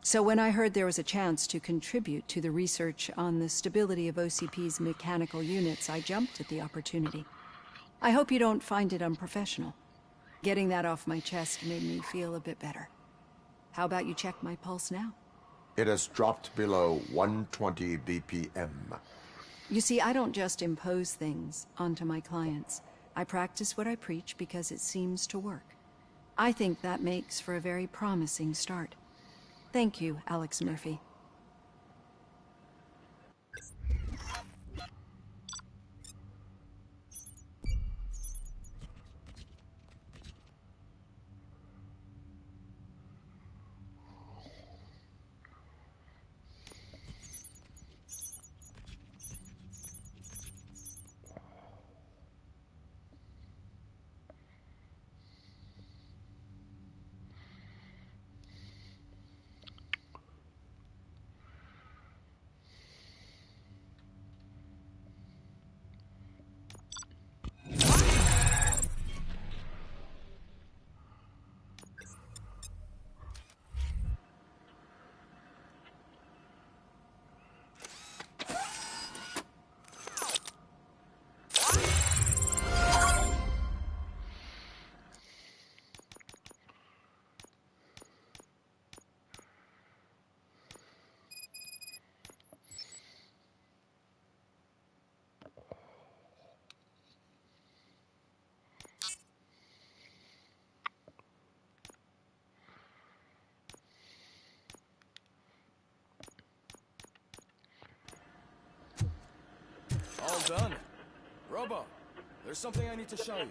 So when I heard there was a chance to contribute to the research on the stability of OCP's mechanical units, I jumped at the opportunity. I hope you don't find it unprofessional. Getting that off my chest made me feel a bit better. How about you check my pulse now? It has dropped below 120 BPM. You see, I don't just impose things onto my clients. I practice what I preach because it seems to work. I think that makes for a very promising start. Thank you, Alex Murphy. All done. Robo, there's something I need to show you.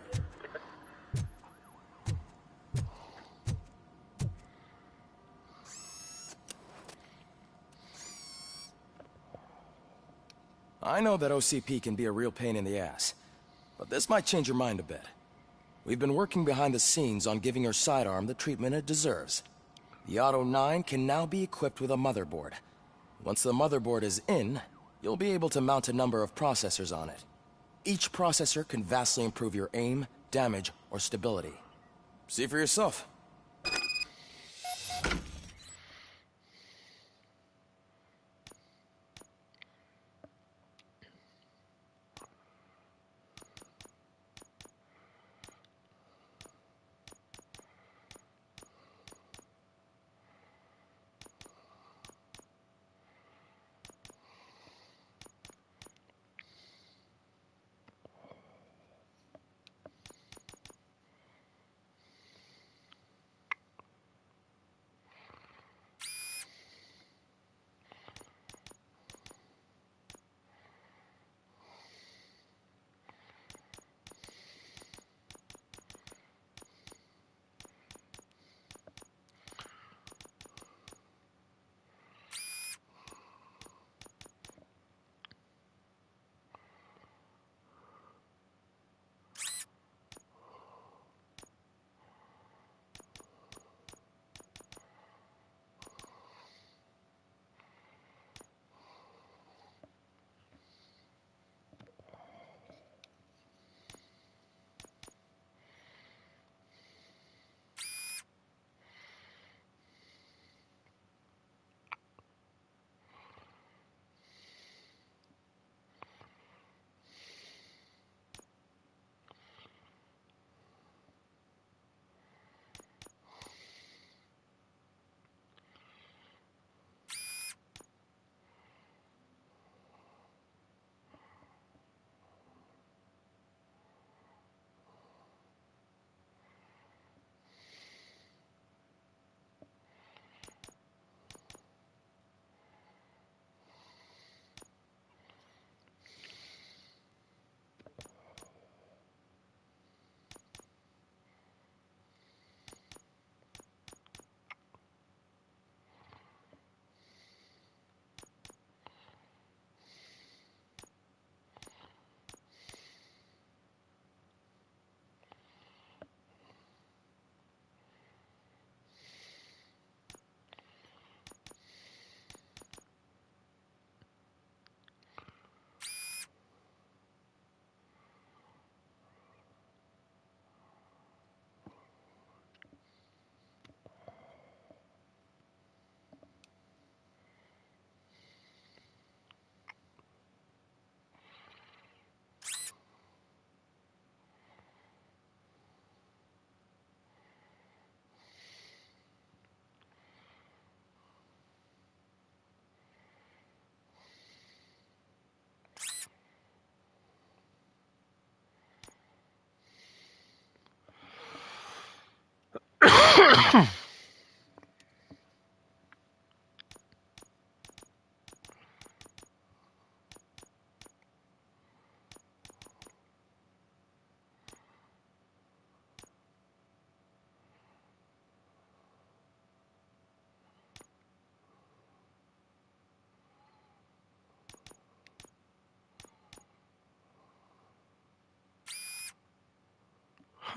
I know that OCP can be a real pain in the ass, but this might change your mind a bit. We've been working behind the scenes on giving your sidearm the treatment it deserves. The Auto 9 can now be equipped with a motherboard. Once the motherboard is in, you'll be able to mount a number of processors on it. Each processor can vastly improve your aim, damage, or stability. See for yourself.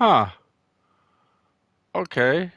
Huh. Okay.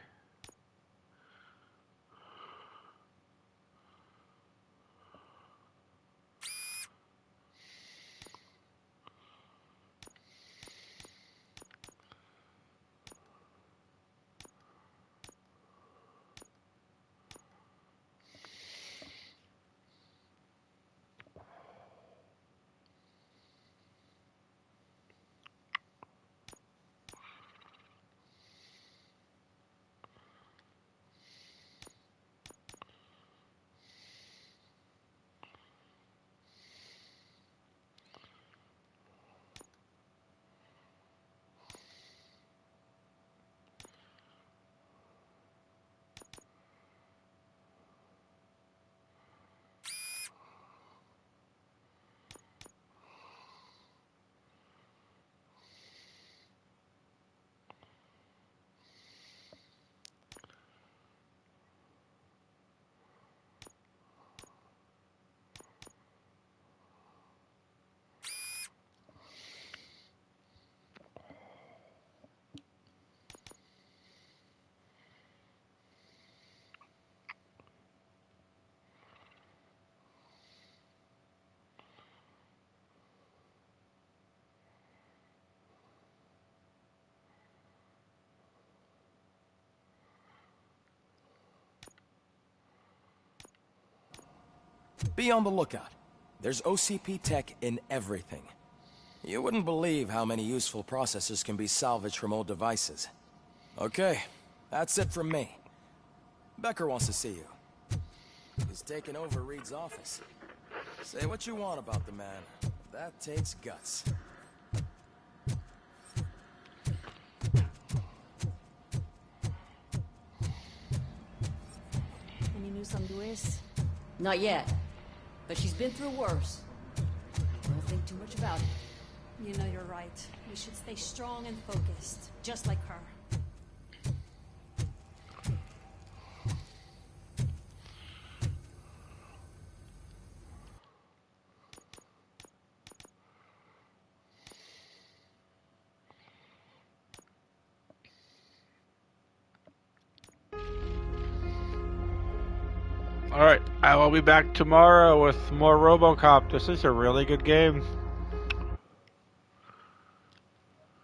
Be on the lookout. There's OCP tech in everything. You wouldn't believe how many useful processors can be salvaged from old devices. Okay, that's it from me. Becker wants to see you. He's taken over Reed's office. Say what you want about the man. That takes guts. Any news on Luis? Not yet, but she's been through worse. Don't think too much about it. You know you're right. We should stay strong and focused, just like her. Alright, I will be back tomorrow with more Robocop. This is a really good game.